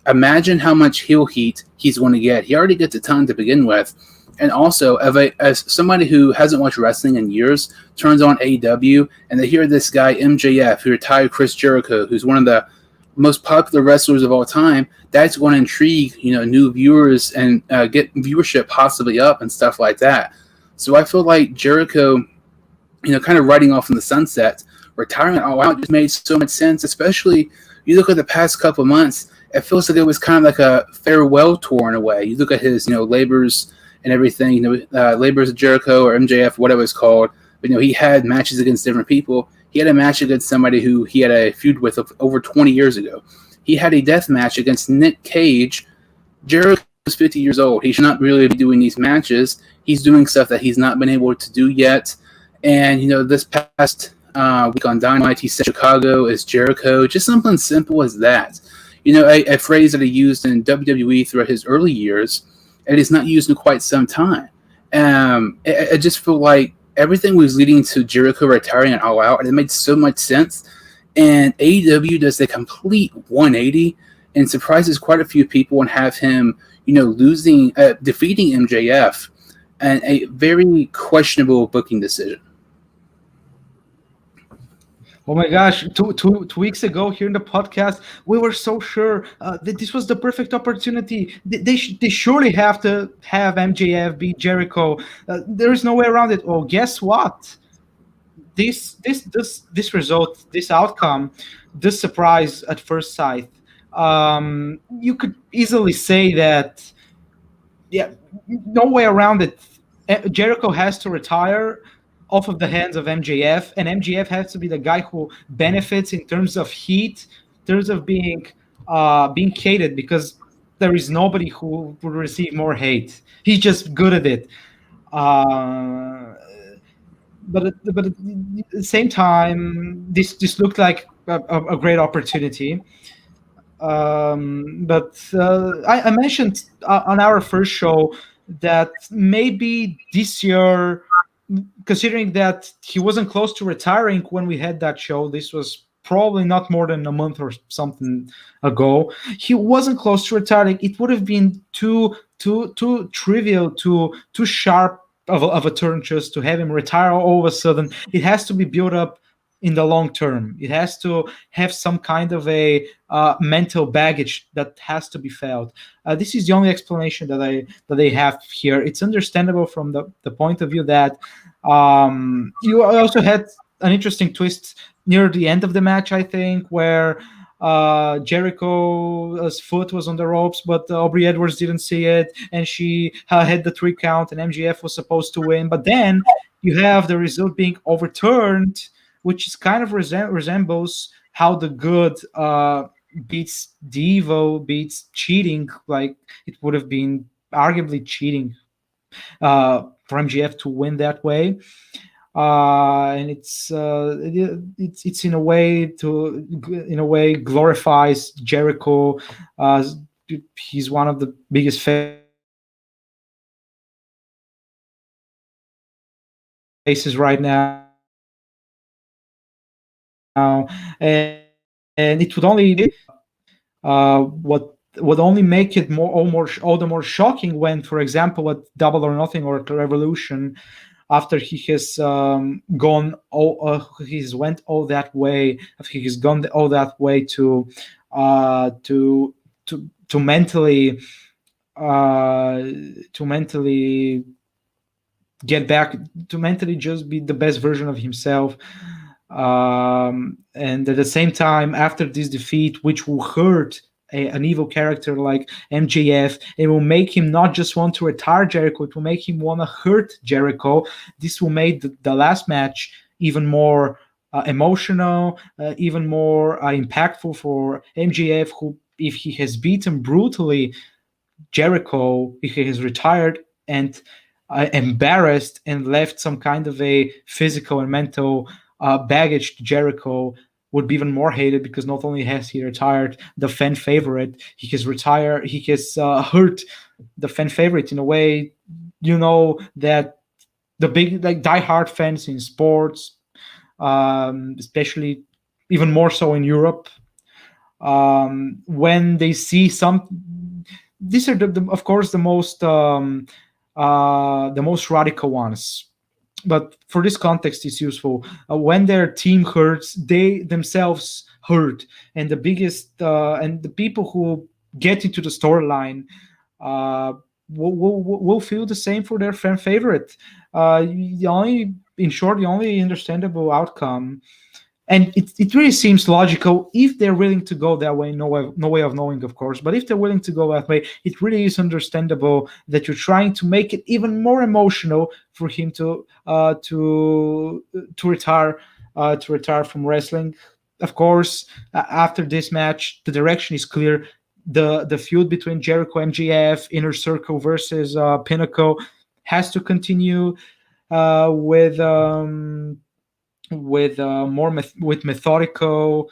imagine how much heel heat he's going to get. He already gets a ton to begin with. And also, as somebody who hasn't watched wrestling in years, turns on AEW, and they hear this guy, MJF, who retired Chris Jericho, who's one of the most popular wrestlers of all time, that's going to intrigue, new viewers and get viewership possibly up and stuff like that. So I feel like Jericho, kind of riding off in the sunset, retiring All Out just made so much sense, especially you look at the past couple of months, it feels like it was kind of like a farewell tour in a way. You look at his, labors and everything, Labors of Jericho or MJF, whatever it's called. But he had matches against different people. He had a match against somebody who he had a feud with over 20 years ago. He had a death match against Nick Cage. Jericho is 50 years old. He should not really be doing these matches. He's doing stuff that he's not been able to do yet. And this past week on Dynamite, he said Chicago is Jericho. Just something simple as that. A phrase that he used in WWE throughout his early years, and it's not used in quite some time. I just feel like everything was leading to Jericho retiring at All Out, and it made so much sense. And AEW does a complete 180 and surprises quite a few people and have him, defeating MJF, and a very questionable booking decision. Oh my gosh, two weeks ago here in the podcast, we were so sure that this was the perfect opportunity. They surely have to have MJF beat Jericho. There is no way around it. Oh, guess what? This result, this outcome, this surprise at first sight, you could easily say that, yeah, no way around it. Jericho has to retire off of the hands of MJF, and MJF has to be the guy who benefits in terms of heat, in terms of being hated, because there is nobody who would receive more hate. He's just good at it. But at the same time, this looked like a great opportunity. But I mentioned on our first show that maybe this year, considering that he wasn't close to retiring when we had that show, this was probably not more than a month or something ago. He wasn't close to retiring. It would have been too trivial, too sharp of a turn just to have him retire all of a sudden. It has to be built up in the long term. It has to have some kind of a mental baggage that has to be felt. This is the only explanation that they have here. It's understandable from the point of view that you also had an interesting twist near the end of the match, I think, where Jericho's foot was on the ropes, but Aubrey Edwards didn't see it, and she had the 3 count, and MJF was supposed to win. But then you have the result being overturned, which is kind of resembles how the good beats the evil, beats cheating. Like, it would have been arguably cheating for MJF to win that way. And it's in a way glorifies Jericho. He's one of the biggest faces right now. And it would only what would only make it all the more shocking when, for example, at Double or Nothing or Revolution, after he has he's went all that way, after he has gone all that way to mentally get back, to mentally just be the best version of himself. And at the same time, after this defeat, which will hurt an evil character like MJF, it will make him not just want to retire Jericho, it will make him want to hurt Jericho. This will make the last match even more emotional, even more impactful for MJF, who, if he has beaten brutally Jericho, if he has retired and embarrassed and left some kind of a physical and mental baggage to Jericho, would be even more hated, because not only has he retired the fan favorite, he has hurt the fan favorite in a way, that the big, like, diehard fans in sports, especially even more so in Europe, when they see these are of course the most radical ones. But for this context, it's useful. When their team hurts, they themselves hurt, and the biggest and the people who get into the storyline will feel the same for their fan favorite. The only understandable outcome, and it really seems logical if they're willing to go that way. No way of knowing, of course, but if they're willing to go that way, it really is understandable that you're trying to make it even more emotional for him to retire from wrestling. Of course, after this match, the direction is clear. The feud between Jericho, MJF, Inner Circle versus Pinnacle has to continue with methodical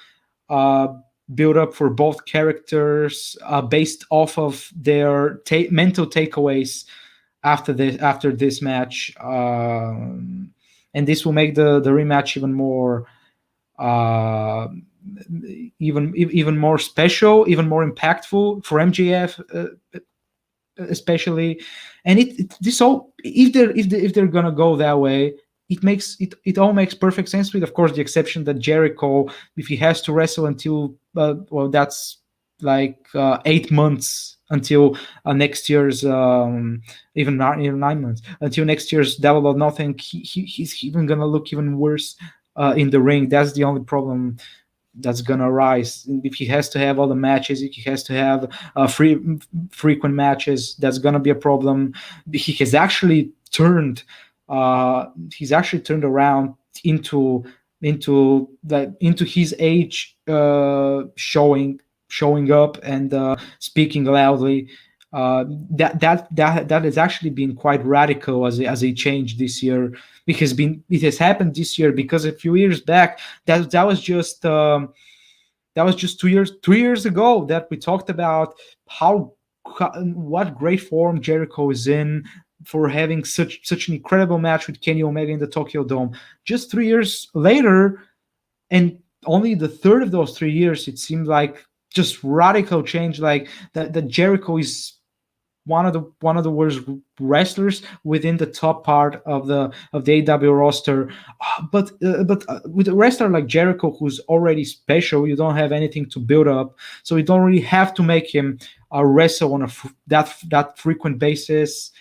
build up for both characters, based off of their mental takeaways after this match, and this will make the rematch even more even more special, even more impactful for MJF, especially. And if they're gonna go that way, it all makes perfect sense, with, of course, the exception that Jericho, if he has to wrestle until that's like 8 months until next year's even 9 months until next year's Double or Nothing, he's even gonna look even worse in the ring. That's the only problem that's gonna arise. If he has to have all the matches, if he has to have frequent matches, that's gonna be a problem. He has actually turned around into his age, showing up and speaking loudly. That has actually been quite radical as a change this year. It has happened this year because a few years back, that was just 3 years ago, that we talked about what great form Jericho is in, for having such an incredible match with Kenny Omega in the Tokyo Dome. Just 3 years later, and only the third of those 3 years, it seemed like just radical change, like that Jericho is one of the worst wrestlers within the top part of the AEW roster. But with a wrestler like Jericho, who's already special, you don't have anything to build up, so you don't really have to make him wrestle on that frequent basis.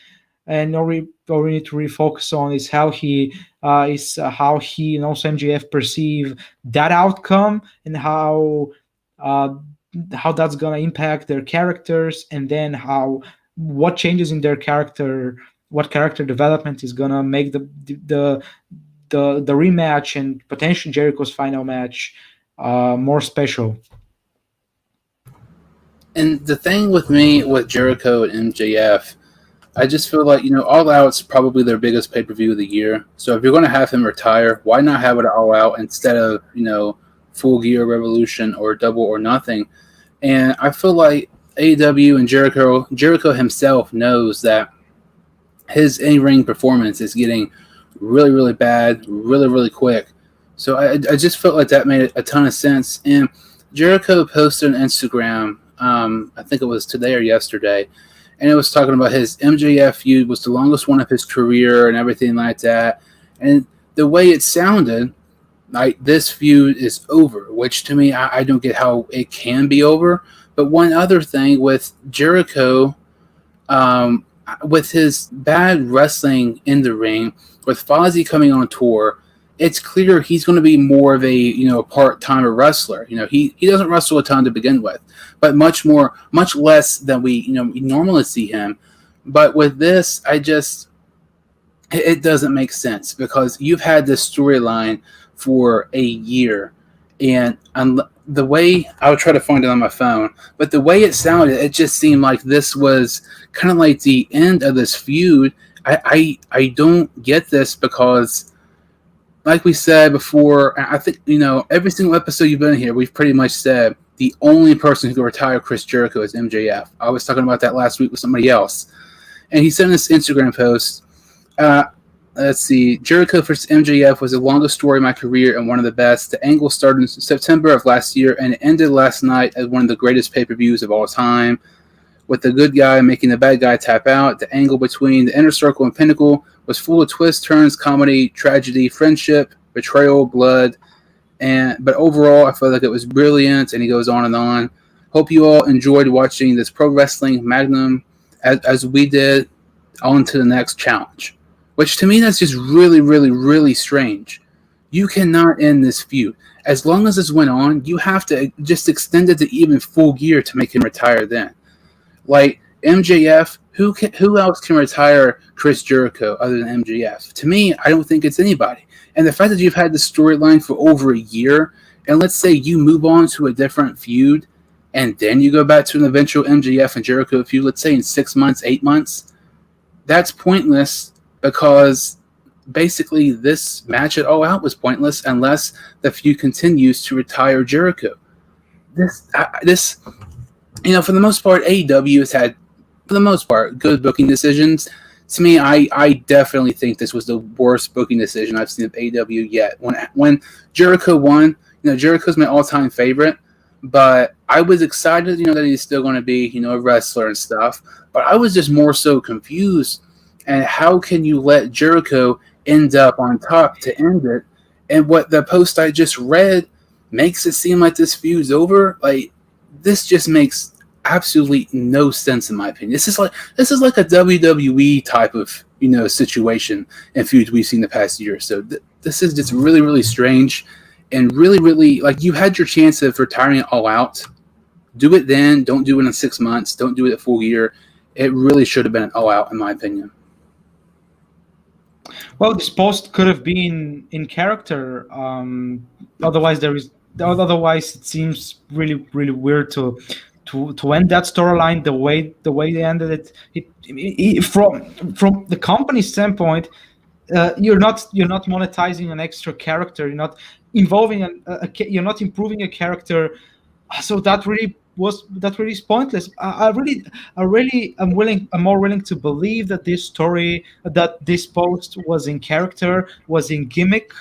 And all we need to really focus on is how he and also MJF perceive that outcome, and how that's gonna impact their characters, and then what changes in their character, what character development is gonna make the rematch and potentially Jericho's final match more special. And the thing with me with Jericho and MJF, I just feel like, All Out's probably their biggest pay-per-view of the year. So if you're going to have him retire, why not have it All Out instead of, Full Gear, Revolution, or Double or Nothing? And I feel like AEW and Jericho himself knows that his in-ring performance is getting really, really bad, really, really quick. So I just felt like that made a ton of sense. And Jericho posted on Instagram I think it was today or yesterday, and it was talking about his MJF feud was the longest one of his career and everything like that. And the way it sounded, like this feud is over, which to me, I don't get how it can be over. But one other thing with Jericho, with his bad wrestling in the ring, with Fozzy coming on tour, it's clear he's going to be more of a part-timer wrestler. He doesn't wrestle a ton to begin with, but much less than we normally see him. But with this, it doesn't make sense because you've had this storyline for a year, and the way I would try to find it on my phone, but the way it sounded, it just seemed like this was kind of like the end of this feud. I don't get this because, like we said before, I think every single episode you've been here, we've pretty much said the only person who can retire Chris Jericho is MJF. I was talking about that last week with somebody else, and he sent this Instagram post. Let's see. Jericho versus MJF was the longest story of my career and one of the best. The angle started in September of last year and it ended last night as one of the greatest pay-per-views of all time, with the good guy making the bad guy tap out. The angle between the Inner Circle and Pinnacle was full of twists, turns, comedy, tragedy, friendship, betrayal, blood, but overall, I felt like it was brilliant. And he goes on and on. Hope you all enjoyed watching this pro wrestling magnum as we did. On to the next challenge. Which to me, that's just really, really, really strange. You cannot end this feud. As long as this went on, you have to just extend it to even Full Gear to make him retire then. Like MJF, who else can retire Chris Jericho other than MJF? To me, I don't think it's anybody. And the fact that you've had this storyline for over a year, and let's say you move on to a different feud, and then you go back to an eventual MJF and Jericho feud, let's say in 6 months, 8 months, that's pointless. Because basically this match at All Out was pointless unless the feud continues to retire Jericho. This, for the most part, AEW has had, for the most part, good booking decisions. To me, I definitely think this was the worst booking decision I've seen of AEW yet. When Jericho won, Jericho's my all-time favorite, but I was excited, that he's still going to be, a wrestler and stuff. But I was just more so confused. And how can you let Jericho end up on top to end it? And what the post I just read makes it seem like this feud's over. Like, this just makes absolutely no sense in my opinion. This is like a WWE type of situation and feuds we've seen the past year. So this is just really, really strange and really, really like you had your chance of retiring it All Out. Do it then. Don't do it in 6 months. Don't do it at Full Gear. It really should have been an All Out in my opinion. Well, this post could have been in character. Otherwise, it seems really, really weird to end that storyline the way they ended it. From the company's standpoint, you're not monetizing an extra character. You're not involving you're not improving a character. So that really is pointless. I'm more willing to believe that this post was in character, was in gimmick,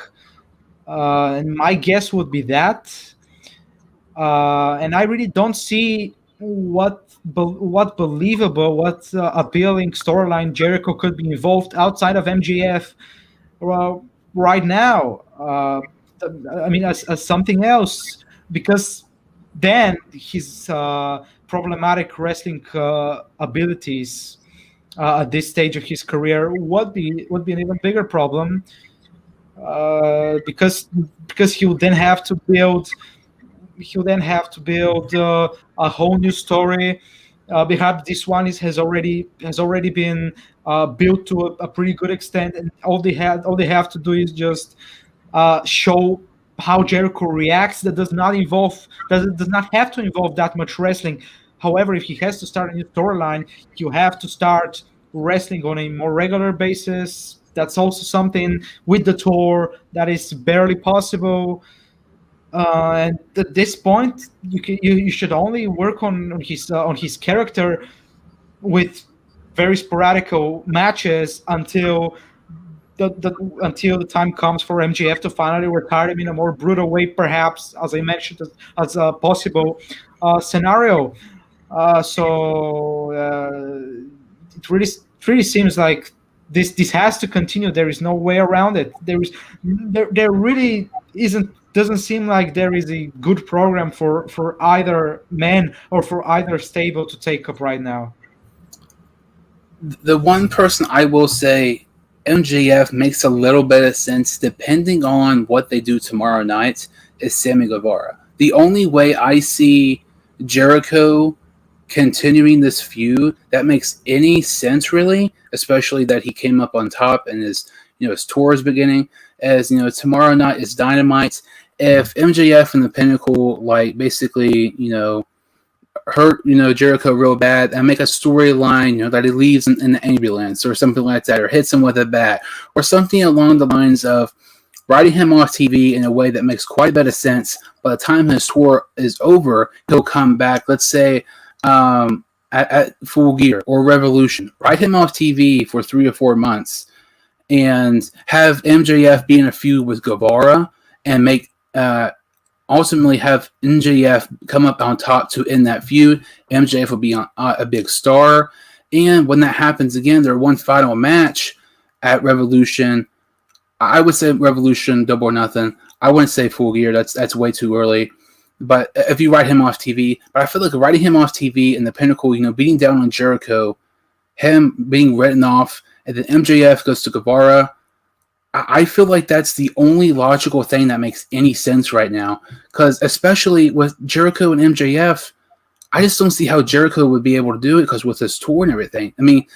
and my guess would be that. And I really don't see what believable, what appealing storyline Jericho could be involved outside of MJF right now. As something else, because then his problematic wrestling abilities at this stage of his career would be an even bigger problem, because he'll then have to build a whole new story. Perhaps this one has already been built to a pretty good extent, and all they have to do is just show how Jericho reacts. That does not have to involve that much wrestling. However, if he has to start a new storyline, you have to start wrestling on a more regular basis. That's also something with the tour that is barely possible. And at this point, you should only work on his character with very sporadic matches until the time comes for MJF to finally retire him in a more brutal way, perhaps, as I mentioned, as a possible scenario. It really seems like this has to continue. There is no way around it. There really isn't doesn't seem like there is a good program for either man or for either stable to take up right now. The one person I will say MJF makes a little bit of sense depending on what they do tomorrow night is Sammy Guevara. The only way I see Jericho continuing this feud that makes any sense really, especially that he came up on top and his tour is beginning, as tomorrow night is Dynamite. If MJF and the Pinnacle like basically hurt Jericho real bad and make a storyline that he leaves in the ambulance or something like that, or hits him with a bat or something along the lines of writing him off TV in a way that makes quite a bit of sense. By the time his tour is over, he'll come back, let's say at Full Gear or Revolution, write him off TV for 3 or 4 months and have MJF be in a feud with Guevara and make ultimately have MJF come up on top to end that feud. MJF will be a big star. And when that happens again, their one final match at Revolution, I would say Revolution Double or Nothing. I wouldn't say Full Gear. That's way too early. But if you write him off TV, but I feel like writing him off TV and the Pinnacle, beating down on Jericho, him being written off, and then MJF goes to Guevara, I feel like that's the only logical thing that makes any sense right now. Because especially with Jericho and MJF, I just don't see how Jericho would be able to do it because with his tour and everything. I mean,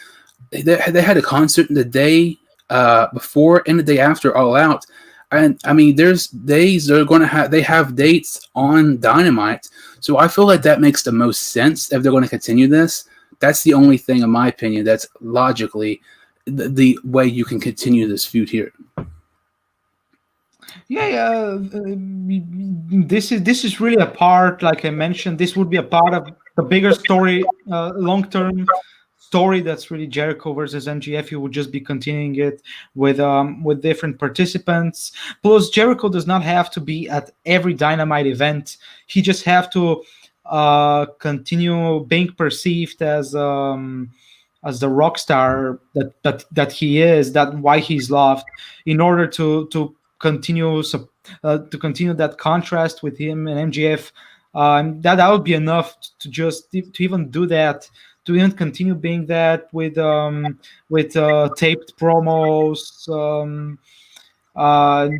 they had a concert the day before and the day after All Out. And I mean, there's days they have dates on Dynamite. So I feel like that makes the most sense if they're going to continue this. That's the only thing, in my opinion, that's logically the way you can continue this feud here. Yeah, this is really a part. Like I mentioned, this would be a part of the bigger story, long-term story. That's really Jericho versus MJF. You would just be continuing it with different participants. Plus, Jericho does not have to be at every Dynamite event. He just have to continue being perceived as the rock star that he is, that why he's loved, in order to continue that contrast with him and MJF. That would be enough to even do that, to even continue being that with taped promos,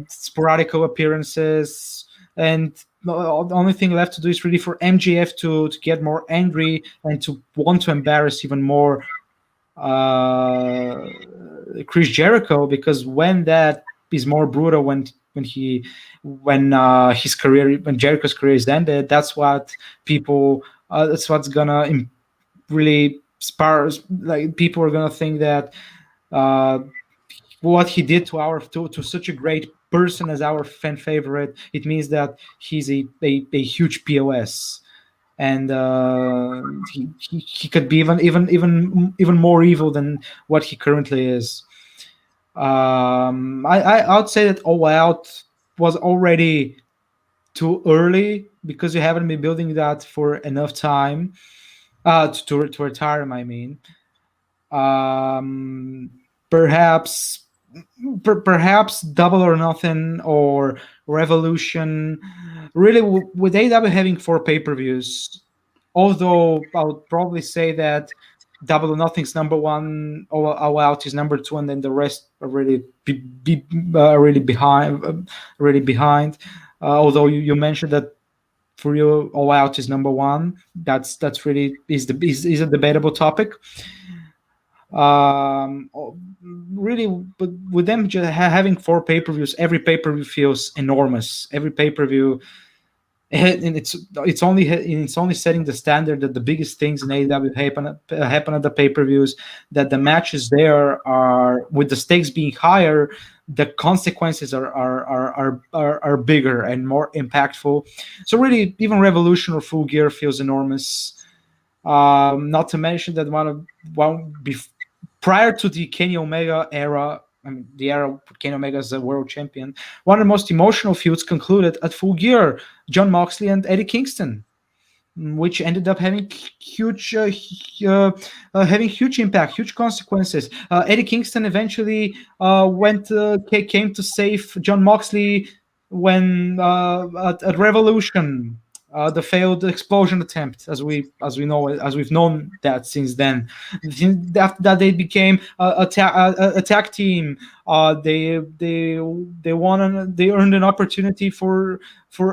sporadic appearances, and the only thing left to do is really for MJF to get more angry and to want to embarrass even more Chris Jericho, because when that is more brutal, when Jericho's career is ended, that's what's gonna really spark. Like, people are gonna think that what he did to such a great person as our fan favorite, it means that he's a huge POS. And he could be even more evil than what he currently is. I would say that All Out was already too early, because you haven't been building that for enough time to retire him. I mean, perhaps Double or Nothing or Revolution. Really, with AEW having 4 pay-per-views, although I would probably say that Double or Nothing's number 1, All Out is number 2, and then the rest are really really behind. Although you mentioned that for you, All Out is number 1. That's really is a debatable topic. Really, but with them just having 4 pay-per-views, every pay-per-view feels enormous. Every pay-per-view, and it's only setting the standard that the biggest things in AEW happen at the pay-per-views, that the matches there are, with the stakes being higher, the consequences are bigger and more impactful. So really, even Revolution or Full Gear feels enormous. Not to mention that prior to the Kenny Omega era, I mean, the era of Kenny Omega as a world champion, one of the most emotional feuds concluded at Full Gear: Jon Moxley and Eddie Kingston. which ended up having having huge impact, huge consequences. Eddie Kingston eventually came to save John Moxley when at Revolution, the failed explosion attempt, as we've known that since then. After that, they became a tag team. They earned an opportunity for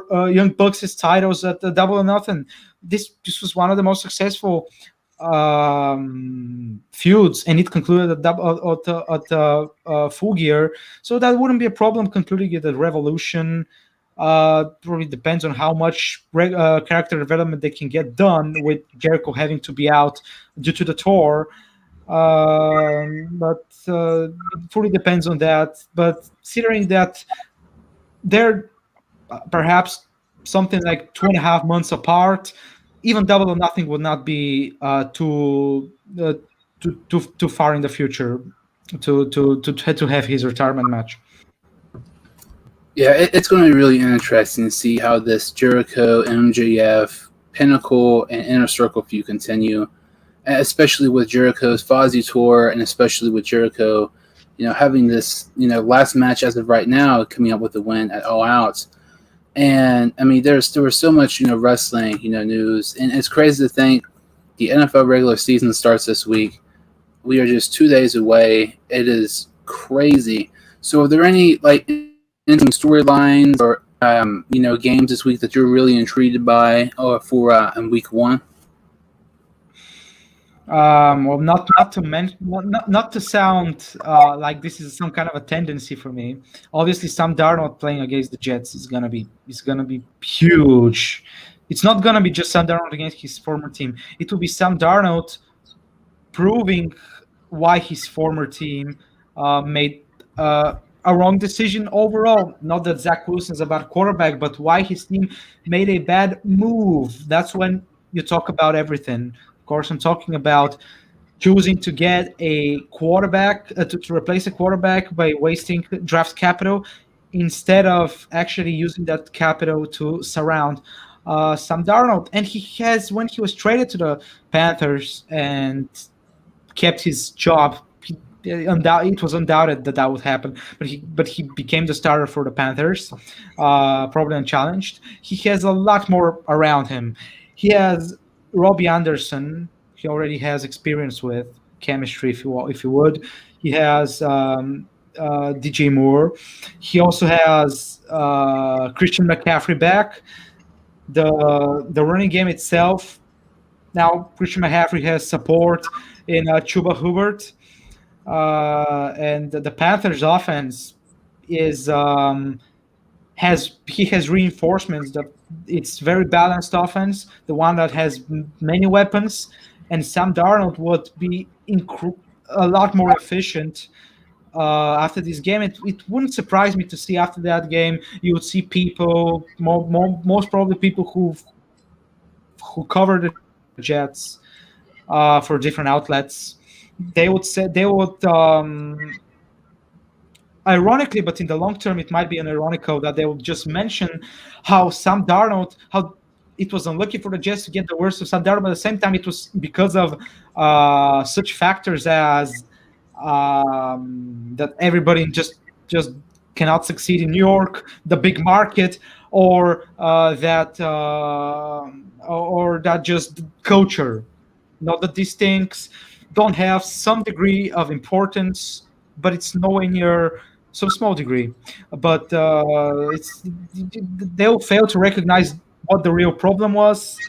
Young Bucks' titles at the Double or Nothing. This was one of the most successful feuds, and it concluded at Full Gear, so that wouldn't be a problem concluding it at Revolution. Probably depends on how much character development they can get done with Jericho having to be out due to the tour. But it fully depends on that. But considering that they're perhaps something like 2.5 months apart, even Double or Nothing would not be too far in the future to have his retirement match. Yeah, it's going to be really interesting to see how this Jericho, MJF, Pinnacle, and Inner Circle feud continue, especially with Jericho's Fozzy tour, and especially with Jericho, having this, last match as of right now, coming up with a win at All Out. And I mean, there was so much, wrestling, news, and it's crazy to think the NFL regular season starts this week. We are just 2 days away. It is crazy. So, are there any interesting storylines or games this week that you're really intrigued by, or for in week one? Well, not to mention, not to sound like this is some kind of a tendency for me. Obviously, Sam Darnold playing against the Jets is gonna be huge. It's not gonna be just Sam Darnold against his former team. It will be Sam Darnold proving why his former team made a wrong decision overall. Not that Zach Wilson's a bad quarterback, but why his team made a bad move. That's when you talk about everything. Of course, I'm talking about choosing to get a quarterback to replace a quarterback by wasting draft capital instead of actually using that capital to surround Sam Darnold. And when he was traded to the Panthers and kept his job, it was undoubted that would happen. But he became the starter for the Panthers, probably unchallenged. He has a lot more around him. He has Robbie Anderson. He already has experience with chemistry, if you would. He has DJ Moore. He also has Christian McCaffrey back. The running game itself. Now Christian McCaffrey has support in Chuba Hubbard, and the Panthers' offense has reinforcements that it's very balanced offense, the one that has many weapons, and Sam Darnold would be a lot more efficient after this game. It wouldn't surprise me to see after that game you would see people, most probably people who cover the Jets for different outlets. They would ironically, but in the long term, it might be an ironical that they will just mention how Sam Darnold, how it was unlucky for the Jets to get the worst of Sam Darnold, but at the same time, it was because of such factors as that everybody just cannot succeed in New York, the big market, or that just culture. Not that these things don't have some degree of importance, but it's nowhere near so small degree. But they'll fail to recognize what the real problem was.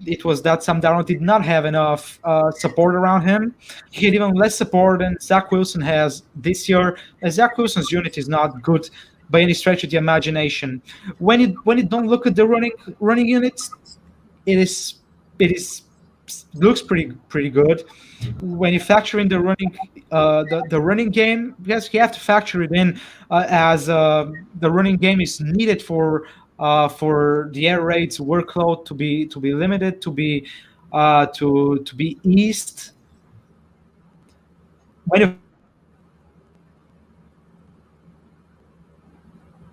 It was that Sam Darnold did not have enough support around him. He had even less support than Zach Wilson has this year. Zach Wilson's unit is not good by any stretch of the imagination. When you don't look at the running units, it looks pretty good. When you factor in the running game, yes, you have to factor it in as the running game is needed for the air raid's workload to be limited, to be eased. When you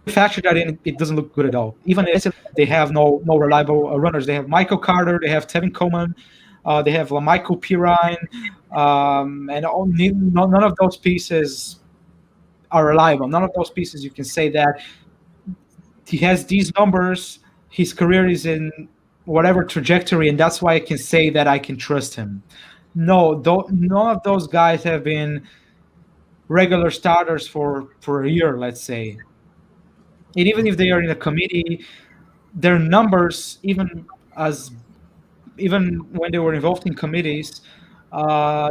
factor that in, it doesn't look good at all. Even if they have no reliable runners. They have Michael Carter, they have Tevin Coleman, they have Lamichael Pirine, and none of those pieces are reliable. None of those pieces you can say that he has these numbers. His career is in whatever trajectory, and that's why I can say that I can trust him. No, none of those guys have been regular starters for a year, let's say. And even if they are in a committee, their numbers, even when they were involved in committees,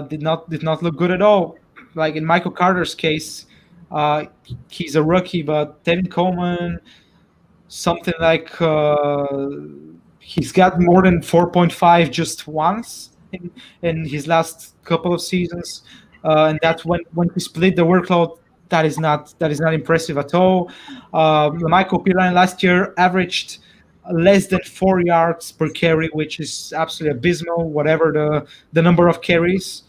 did not look good at all. Like in Michael Carter's case, uh, he's a rookie, but Tevin Coleman, something like he's got more than 4.5 just once in his last couple of seasons, and that's when he split the workload. That is not impressive at all. Michael Pirine last year averaged less than 4 yards per carry, which is absolutely abysmal. Whatever the number of carries,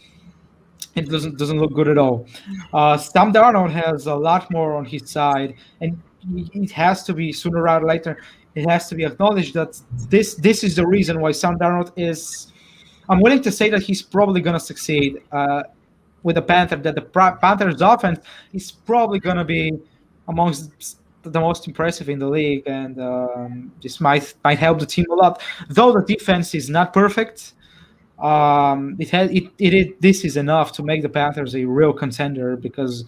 it doesn't look good at all. Sam Darnold has a lot more on his side, and it has to be sooner or later. It has to be acknowledged that this is the reason why Sam Darnold is. I'm willing to say that he's probably going to succeed with the Panthers. That the Panthers' offense is probably going to be amongst the most impressive in the league, and this might help the team a lot. Though the defense is not perfect, this is enough to make the Panthers a real contender because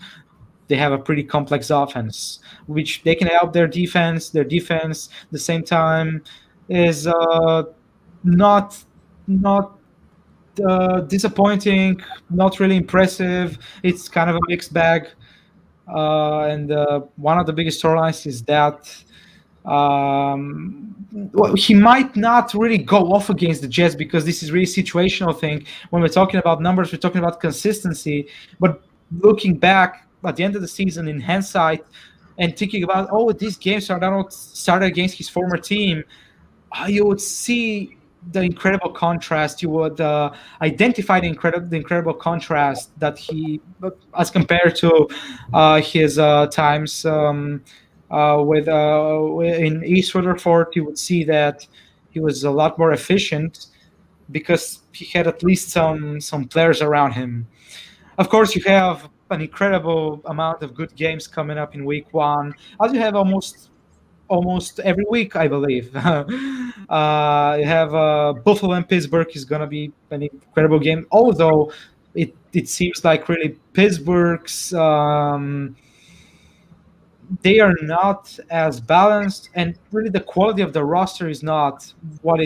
they have a pretty complex offense, which they can help their defense. Their defense, at the same time, is not disappointing, not really impressive. It's kind of a mixed bag. And one of the biggest storylines is that well, he might not really go off against the Jets because this is really situational thing. When we're talking about numbers, we're talking about consistency. But looking back at the end of the season in hindsight and thinking about, these games are not started against his former team, you would see the incredible contrast. You would identify the incredible contrast that he, as compared to his times with in East Rutherford, you would see that he was a lot more efficient because he had at least some players around him. Of course, you have an incredible amount of good games coming up in Week 1, as you have almost every week, I believe. You have Buffalo and Pittsburgh is going to be an incredible game, although it seems like really Pittsburgh's they are not as balanced, and really the quality of the roster is not what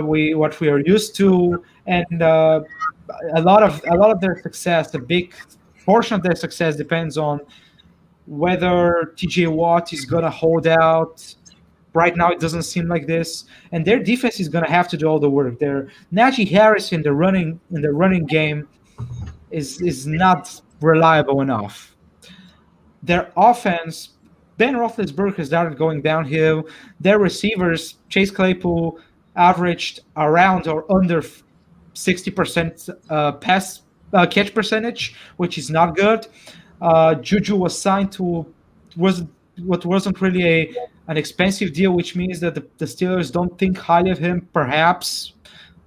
we are used to, and a lot of their success, a big portion of their success depends on whether TJ Watt is going to hold out. Right now, it doesn't seem like this, and their defense is going to have to do all the work. Their Najee Harris in the running game is not reliable enough. Their offense, Ben Roethlisberger has started going downhill. Their receivers, Chase Claypool, averaged around or under 60% pass catch percentage, which is not good. Juju was signed to what wasn't really an expensive deal, which means that the Steelers don't think highly of him, perhaps.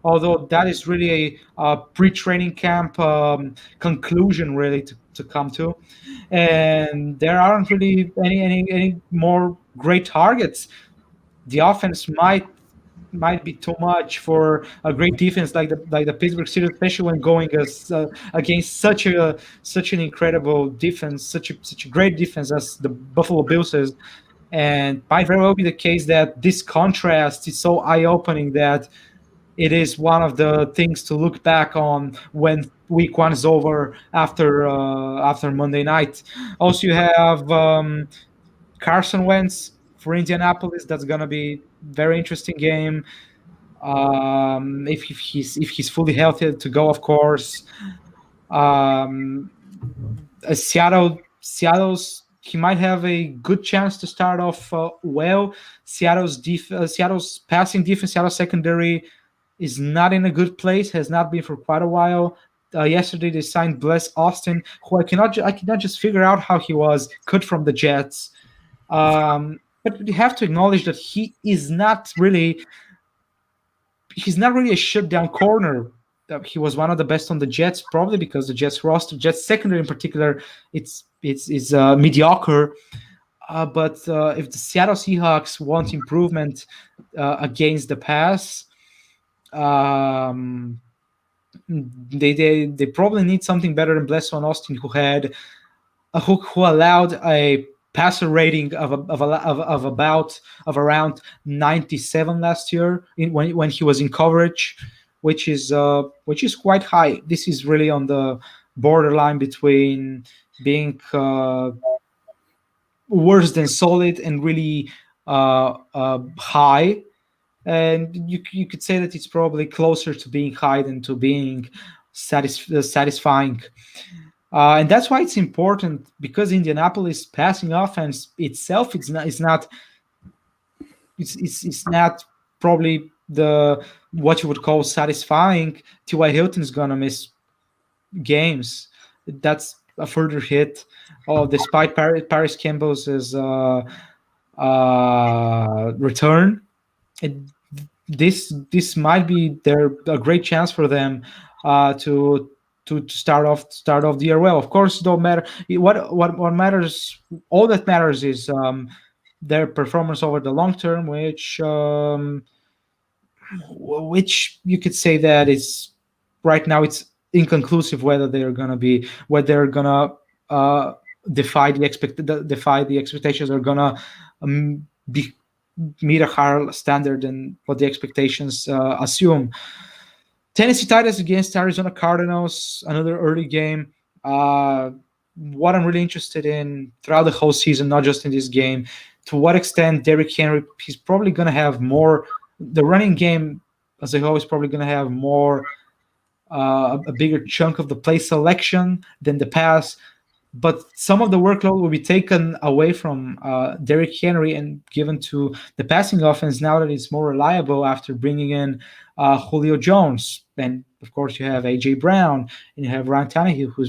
Although that is really a pre-training camp conclusion, really to come to, and there aren't really any more great targets. The offense might be too much for a great defense like the Pittsburgh Steelers, especially when going against such an incredible defense, such a great defense as the Buffalo Bills is. And might very well be the case that this contrast is so eye-opening that it is one of the things to look back on when Week 1 is over after Monday night. Also, you have Carson Wentz for Indianapolis. That's gonna be very interesting game. If he's fully healthy to go, of course. Seattle's he might have a good chance to start off well. Seattle's passing defense, Seattle's secondary is not in a good place. Has not been for quite a while. Yesterday they signed Bless Austin, who I cannot just figure out how he was cut from the Jets. But you have to acknowledge that he's not really a shutdown corner. He was one of the best on the Jets, probably because the Jets roster, Jets secondary in particular, it's mediocre. But if the Seattle Seahawks want improvement against the pass, they probably need something better than Blesson Austin, who allowed a passer rating of around 97 last year when he was in coverage, which is quite high. This is really on the borderline between being worse than solid and really high. And you could say that it's probably closer to being high than to being satisfying. And that's why it's important, because Indianapolis passing offense itself it's not probably the what you would call satisfying. T.Y. Hilton's gonna miss games. That's a further hit. Despite Paris Campbell's return, this might be a great chance for them to start off the year well. Of course, don't matter what matters. All that matters is their performance over the long term, which you could say that is right now it's inconclusive whether they're gonna defy the expectations, are gonna meet a higher standard than what the expectations assume. Tennessee Titans against Arizona Cardinals, another early game. What I'm really interested in throughout the whole season, not just in this game, to what extent Derrick Henry, he's probably going to have more. The running game as a whole is probably going to have more, a bigger chunk of the play selection than the pass. But some of the workload will be taken away from Derrick Henry and given to the passing offense now that it's more reliable after bringing in Julio Jones. And of course, you have AJ Brown and you have Ryan Tannehill, who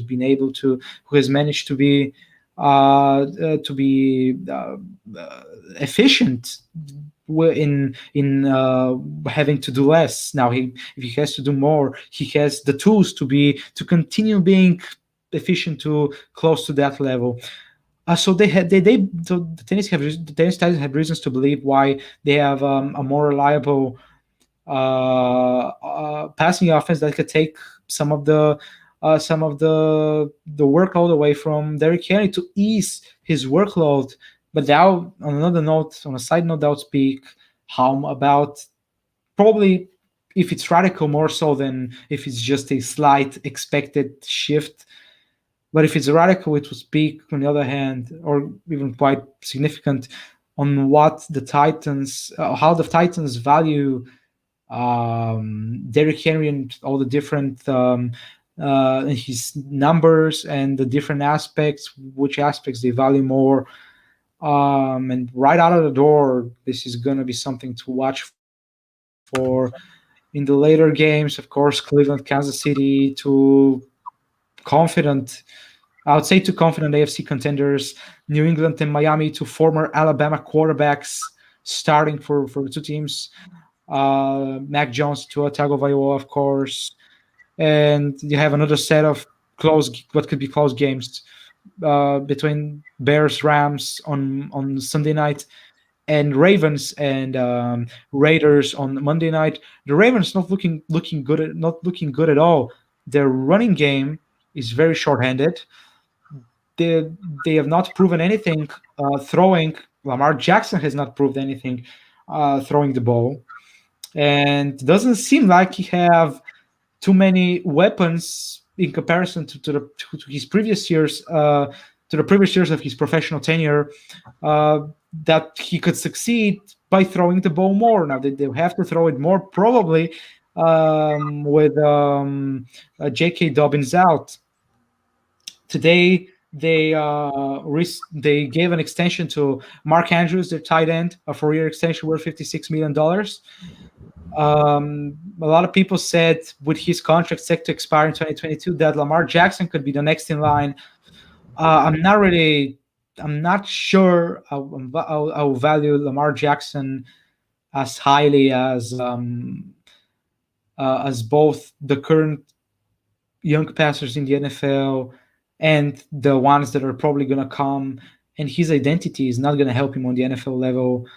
has managed to be efficient in having to do less. Now, if he has to do more, he has the tools to continue being efficient to close to that level. So the Tennessee Titans have reasons to believe why they have a more reliable passing offense that could take some of the workload away from Derrick Henry to ease his workload. But now, on a side note, I'll speak about probably if it's radical more so than if it's just a slight expected shift. But if it's radical, it will speak, on the other hand, or even quite significant, on what the Titans, how the Titans value Derrick Henry and all the different his numbers and the different aspects, which aspects they value more. And right out of the door, this is going to be something to watch for in the later games. Of course, Cleveland, Kansas City, two confident AFC contenders. New England and Miami, two former Alabama quarterbacks starting for the two teams. Mac Jones, Tua Tagovailoa, of course. And you have another set of what could be close games between Bears, Rams on Sunday night, and Ravens and Raiders on Monday night. The Ravens not looking good at all. Their running game is very short-handed. They have not proven anything throwing. Lamar Jackson has not proved anything throwing the ball, and doesn't seem like he have too many weapons in comparison to his previous years, to the previous years of his professional tenure, that he could succeed by throwing the ball more. Now they have to throw it more probably with J.K. Dobbins out. Today they gave an extension to Mark Andrews, their tight end, a 4-year extension worth $56 million. A lot of people said with his contract set to expire in 2022 that Lamar Jackson could be the next in line. I'm not really I'm not sure I'll value Lamar Jackson as highly as both the current young passers in the NFL and the ones that are probably going to come. And his identity is not going to help him on the NFL level.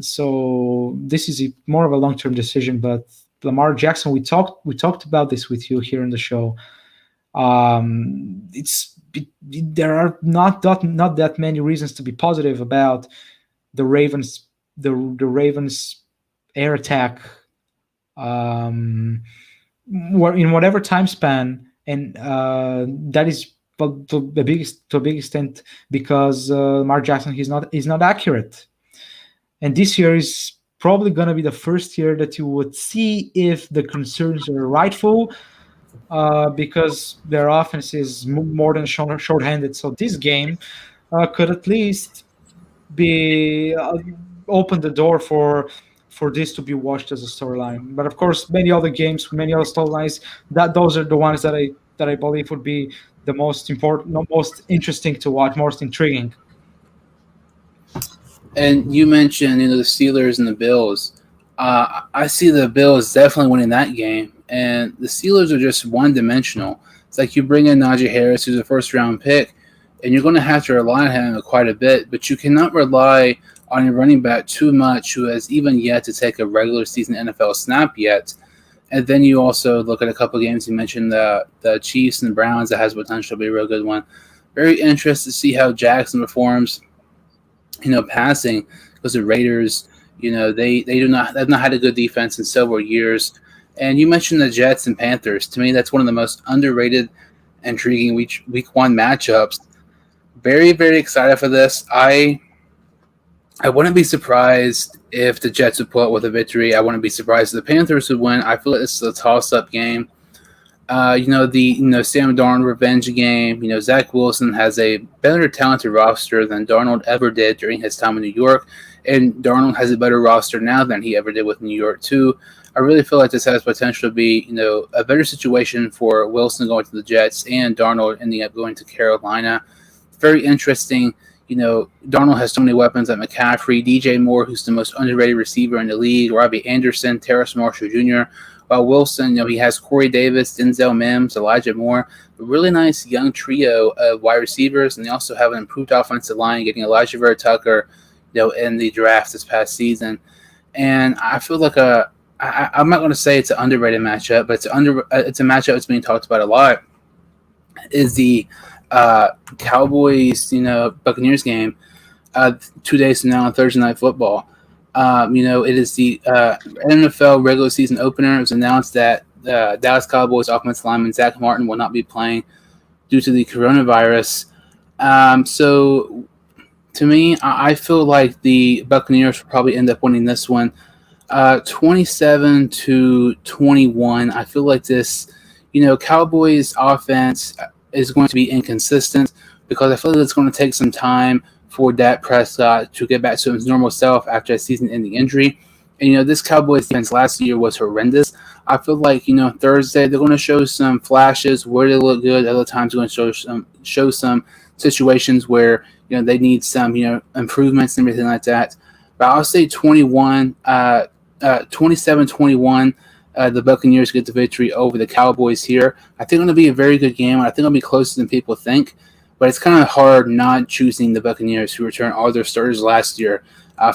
So this is more of a long-term decision. But Lamar Jackson, we talked about this with you here on the show. There are not that many reasons to be positive about the Ravens, the Ravens air attack, in whatever time span, and that is to a big extent because Lamar Jackson is not accurate, and this year is probably going to be the first year that you would see if the concerns are rightful. Because their offense is more than short-handed. So this game could at least be open the door for this to be watched as a storyline. But of course, many other games, many other storylines, those are the ones that I believe would be the most important, most interesting to watch, most intriguing. And you mentioned, the Steelers and the Bills. I see the Bills definitely winning that game, and the Steelers are just one-dimensional. It's like you bring in Najee Harris, who's a first-round pick, and you're going to have to rely on him quite a bit, but you cannot rely on your running back too much, who has even yet to take a regular season NFL snap yet. And then you also look at a couple of games. You mentioned the Chiefs and the Browns. That has potential to be a real good one. Very interested to see how Jackson performs, passing, because the Raiders, they've not had a good defense in several years. And you mentioned the Jets and Panthers. To me, that's one of the most underrated, intriguing week one matchups. Very, very excited for this. I wouldn't be surprised if the Jets would pull out with a victory. I wouldn't be surprised if the Panthers would win. I feel like this is a toss-up game. Sam Darnold revenge game. Zach Wilson has a better talented roster than Darnold ever did during his time in New York, and Darnold has a better roster now than he ever did with New York too. I really feel like this has potential to be, a better situation for Wilson going to the Jets and Darnold ending up going to Carolina. Very interesting. Darnold has so many weapons like McCaffrey, DJ Moore, who's the most underrated receiver in the league, Robbie Anderson, Terrace Marshall Jr., while Wilson, he has Corey Davis, Denzel Mims, Elijah Moore, a really nice young trio of wide receivers, and they also have an improved offensive line, getting Elijah Vera Tucker, in the draft this past season. And I feel like I'm not going to say it's an underrated matchup, but it's a matchup that's being talked about a lot. Is the Cowboys, Buccaneers game 2 days from now on Thursday Night Football. It is the NFL regular season opener. It was announced that Dallas Cowboys offensive lineman Zach Martin will not be playing due to the coronavirus. So, to me, I feel like the Buccaneers will probably end up winning this one, 27-21. I feel like this, Cowboys offense is going to be inconsistent because I feel like it's going to take some time for Dak Prescott to get back to his normal self after a season-ending injury. And, this Cowboys defense last year was horrendous. I feel like, Thursday they're going to show some flashes where they look good. Other times they're going to show some situations where, they need some, improvements and everything like that. But I'll say 27-21. The Buccaneers get the victory over the Cowboys here. I think it's going to be a very good game. I think it'll be closer than people think. But it's kind of hard not choosing the Buccaneers, who returned all their starters last year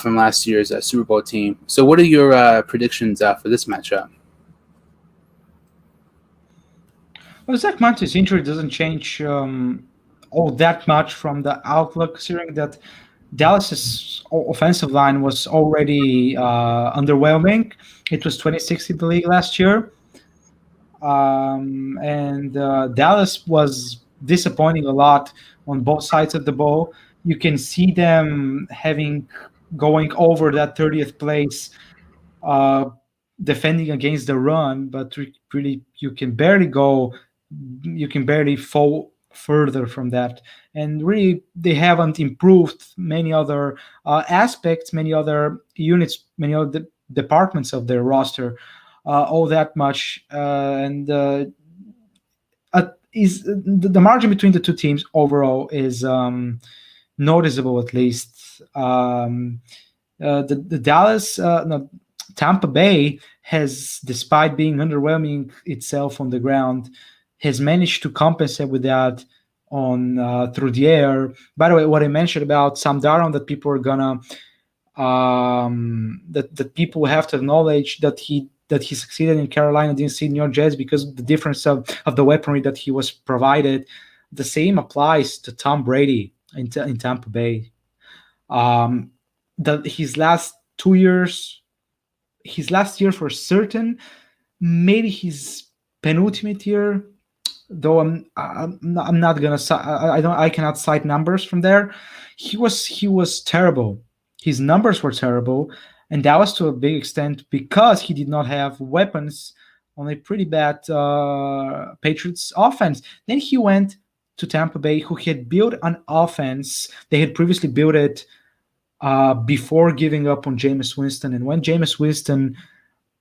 from last year's Super Bowl team. So what are your predictions for this matchup? Well, Zach Martin's injury doesn't change all that much from the outlook, considering that Dallas's offensive line was already underwhelming. It was 26th in the league last year. And Dallas was disappointing a lot on both sides of the ball. You can see them going over that 30th place, defending against the run, but really you can barely fall further from that. And really, they haven't improved many other aspects, many other units, many other departments of their roster all that much. And is the margin between the two teams overall is noticeable, at least. The Dallas, no, Tampa Bay has, despite being underwhelming itself on the ground, has managed to compensate with that on through the air. By the way, what I mentioned about Sam Darnold, that people are gonna that people have to acknowledge that he succeeded in Carolina, didn't see New York Jets because of the difference of the weaponry that he was provided. The same applies to Tom Brady in Tampa Bay. His last 2 years, his last year for certain, maybe his penultimate year, though I'm not gonna I cannot cite numbers from there. He was terrible. His numbers were terrible, and that was to a big extent because he did not have weapons on a pretty bad Patriots offense. Then he went to Tampa Bay, who had built an offense. They had previously built it before giving up on Jameis Winston. And when Jameis Winston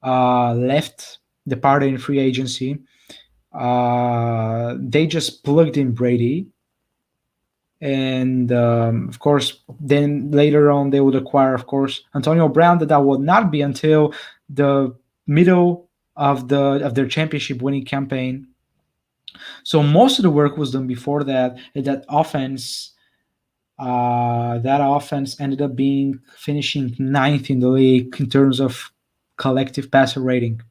left the party in free agency, they just plugged in Brady. And of course, then later on, they would acquire, of course, Antonio Brown. That would not be until the middle of their championship winning campaign. So most of the work was done before that. That offense ended up finishing ninth in the league in terms of collective passer rating.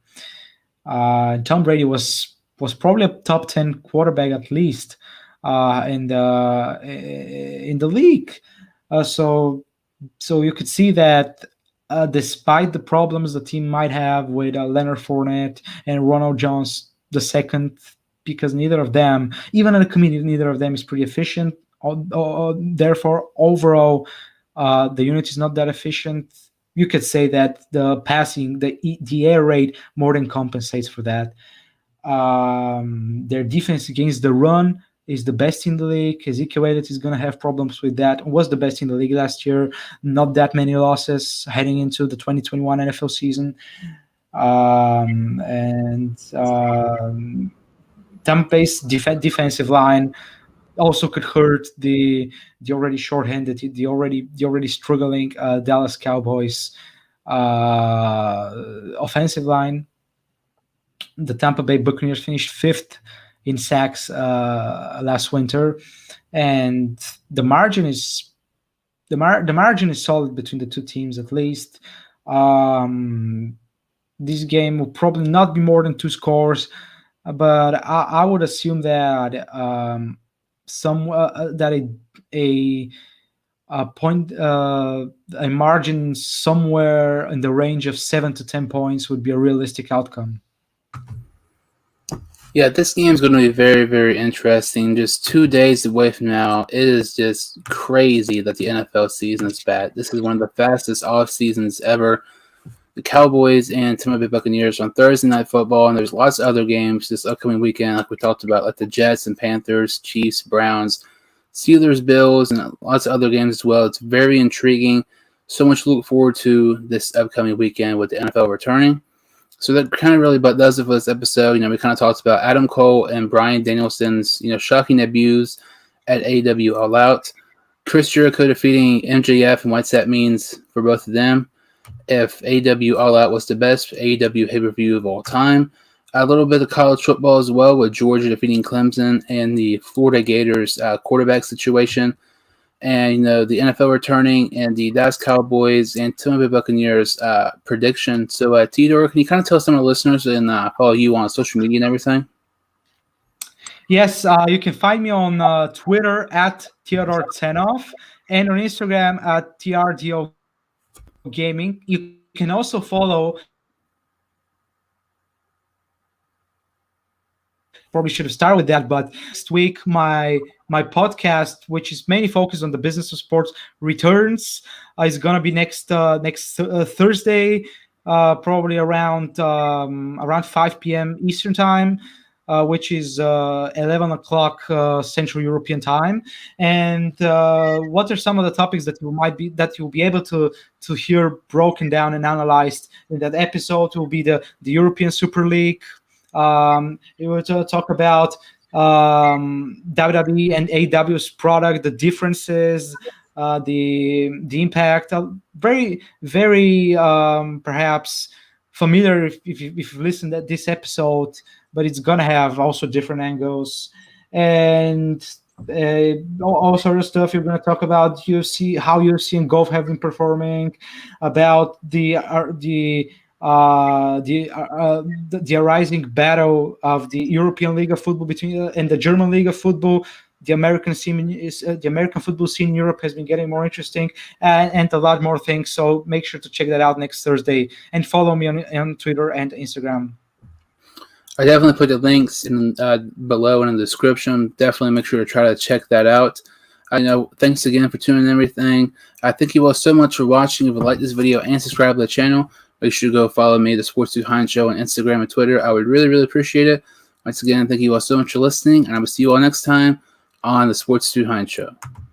Tom Brady was probably a top 10 quarterback at least in the league. So you could see that despite the problems the team might have with Leonard Fournette and Ronald Jones II, because neither of them, even in the community, neither of them is pretty efficient. Therefore, overall, the unit is not that efficient. You could say that the passing, the air raid more than compensates for that. Their defense against the run is the best in the league. Ezekiel Elliott is going to have problems with that. Was the best in the league last year. Not that many losses heading into the 2021 NFL season. Tampa Bay's defensive line also could hurt the already shorthanded, the already struggling Dallas Cowboys offensive line. The Tampa Bay Buccaneers finished 5th in sacks last winter, and the margin is solid between the two teams at least. This game will probably not be more than 2 scores, but I would assume that a margin somewhere in the range of 7 to 10 points would be a realistic outcome. Yeah, this game is going to be very, very interesting. Just 2 days away from now, it is just crazy that the NFL season is back. This is one of the fastest off seasons ever. The Cowboys and Tampa Bay Buccaneers on Thursday Night Football, and there's lots of other games this upcoming weekend, like we talked about, like the Jets and Panthers, Chiefs, Browns, Steelers, Bills, and lots of other games as well. It's very intriguing. So much to look forward to this upcoming weekend with the NFL returning. So that kind of really about does it for this episode. We kind of talked about Adam Cole and Bryan Danielson's, shocking debuts at AEW All Out. Chris Jericho defeating MJF and what that means for both of them. If AEW All Out was the best AEW pay-per-view of all time. A little bit of college football as well, with Georgia defeating Clemson and the Florida Gators quarterback situation. And, the NFL returning and the Dallas Cowboys and Tampa Bay Buccaneers prediction. So, Teodor, can you kind of tell some of the listeners and follow you on social media and everything? Yes, you can find me on Twitter at Teodor Tsenov and on Instagram at TRDO Gaming. You can also follow. Probably should have started with that, but next week my podcast, which is mainly focused on the business of sports, returns. Is going to be next Thursday, probably around 5 p.m. Eastern time, which is 11 o'clock Central European time. And what are some of the topics that you'll be able to hear broken down and analyzed in that episode? Will be the European Super League. We will talk about WWE and AEW's product, the differences, the impact. Very, very perhaps familiar if you've listened to this episode, but it's gonna have also different angles and all sort of stuff. You're going to talk about UFC, how UFC and golf have been performing, about the arising battle of the European League of Football between and the German League of Football. The American scene the American football scene in Europe has been getting more interesting, and a lot more things. So make sure to check that out next Thursday and follow me on Twitter and Instagram. I definitely put the links in below and in the description. Definitely make sure to try to check that out. I know. Thanks again for tuning in and everything. I thank you all so much for watching. If you like this video and subscribe to the channel, make sure to go follow me, the Sports Dude Hines Show, on Instagram and Twitter. I would really, really appreciate it. Once again, thank you all so much for listening, and I will see you all next time on the Sports Dude Hines Show.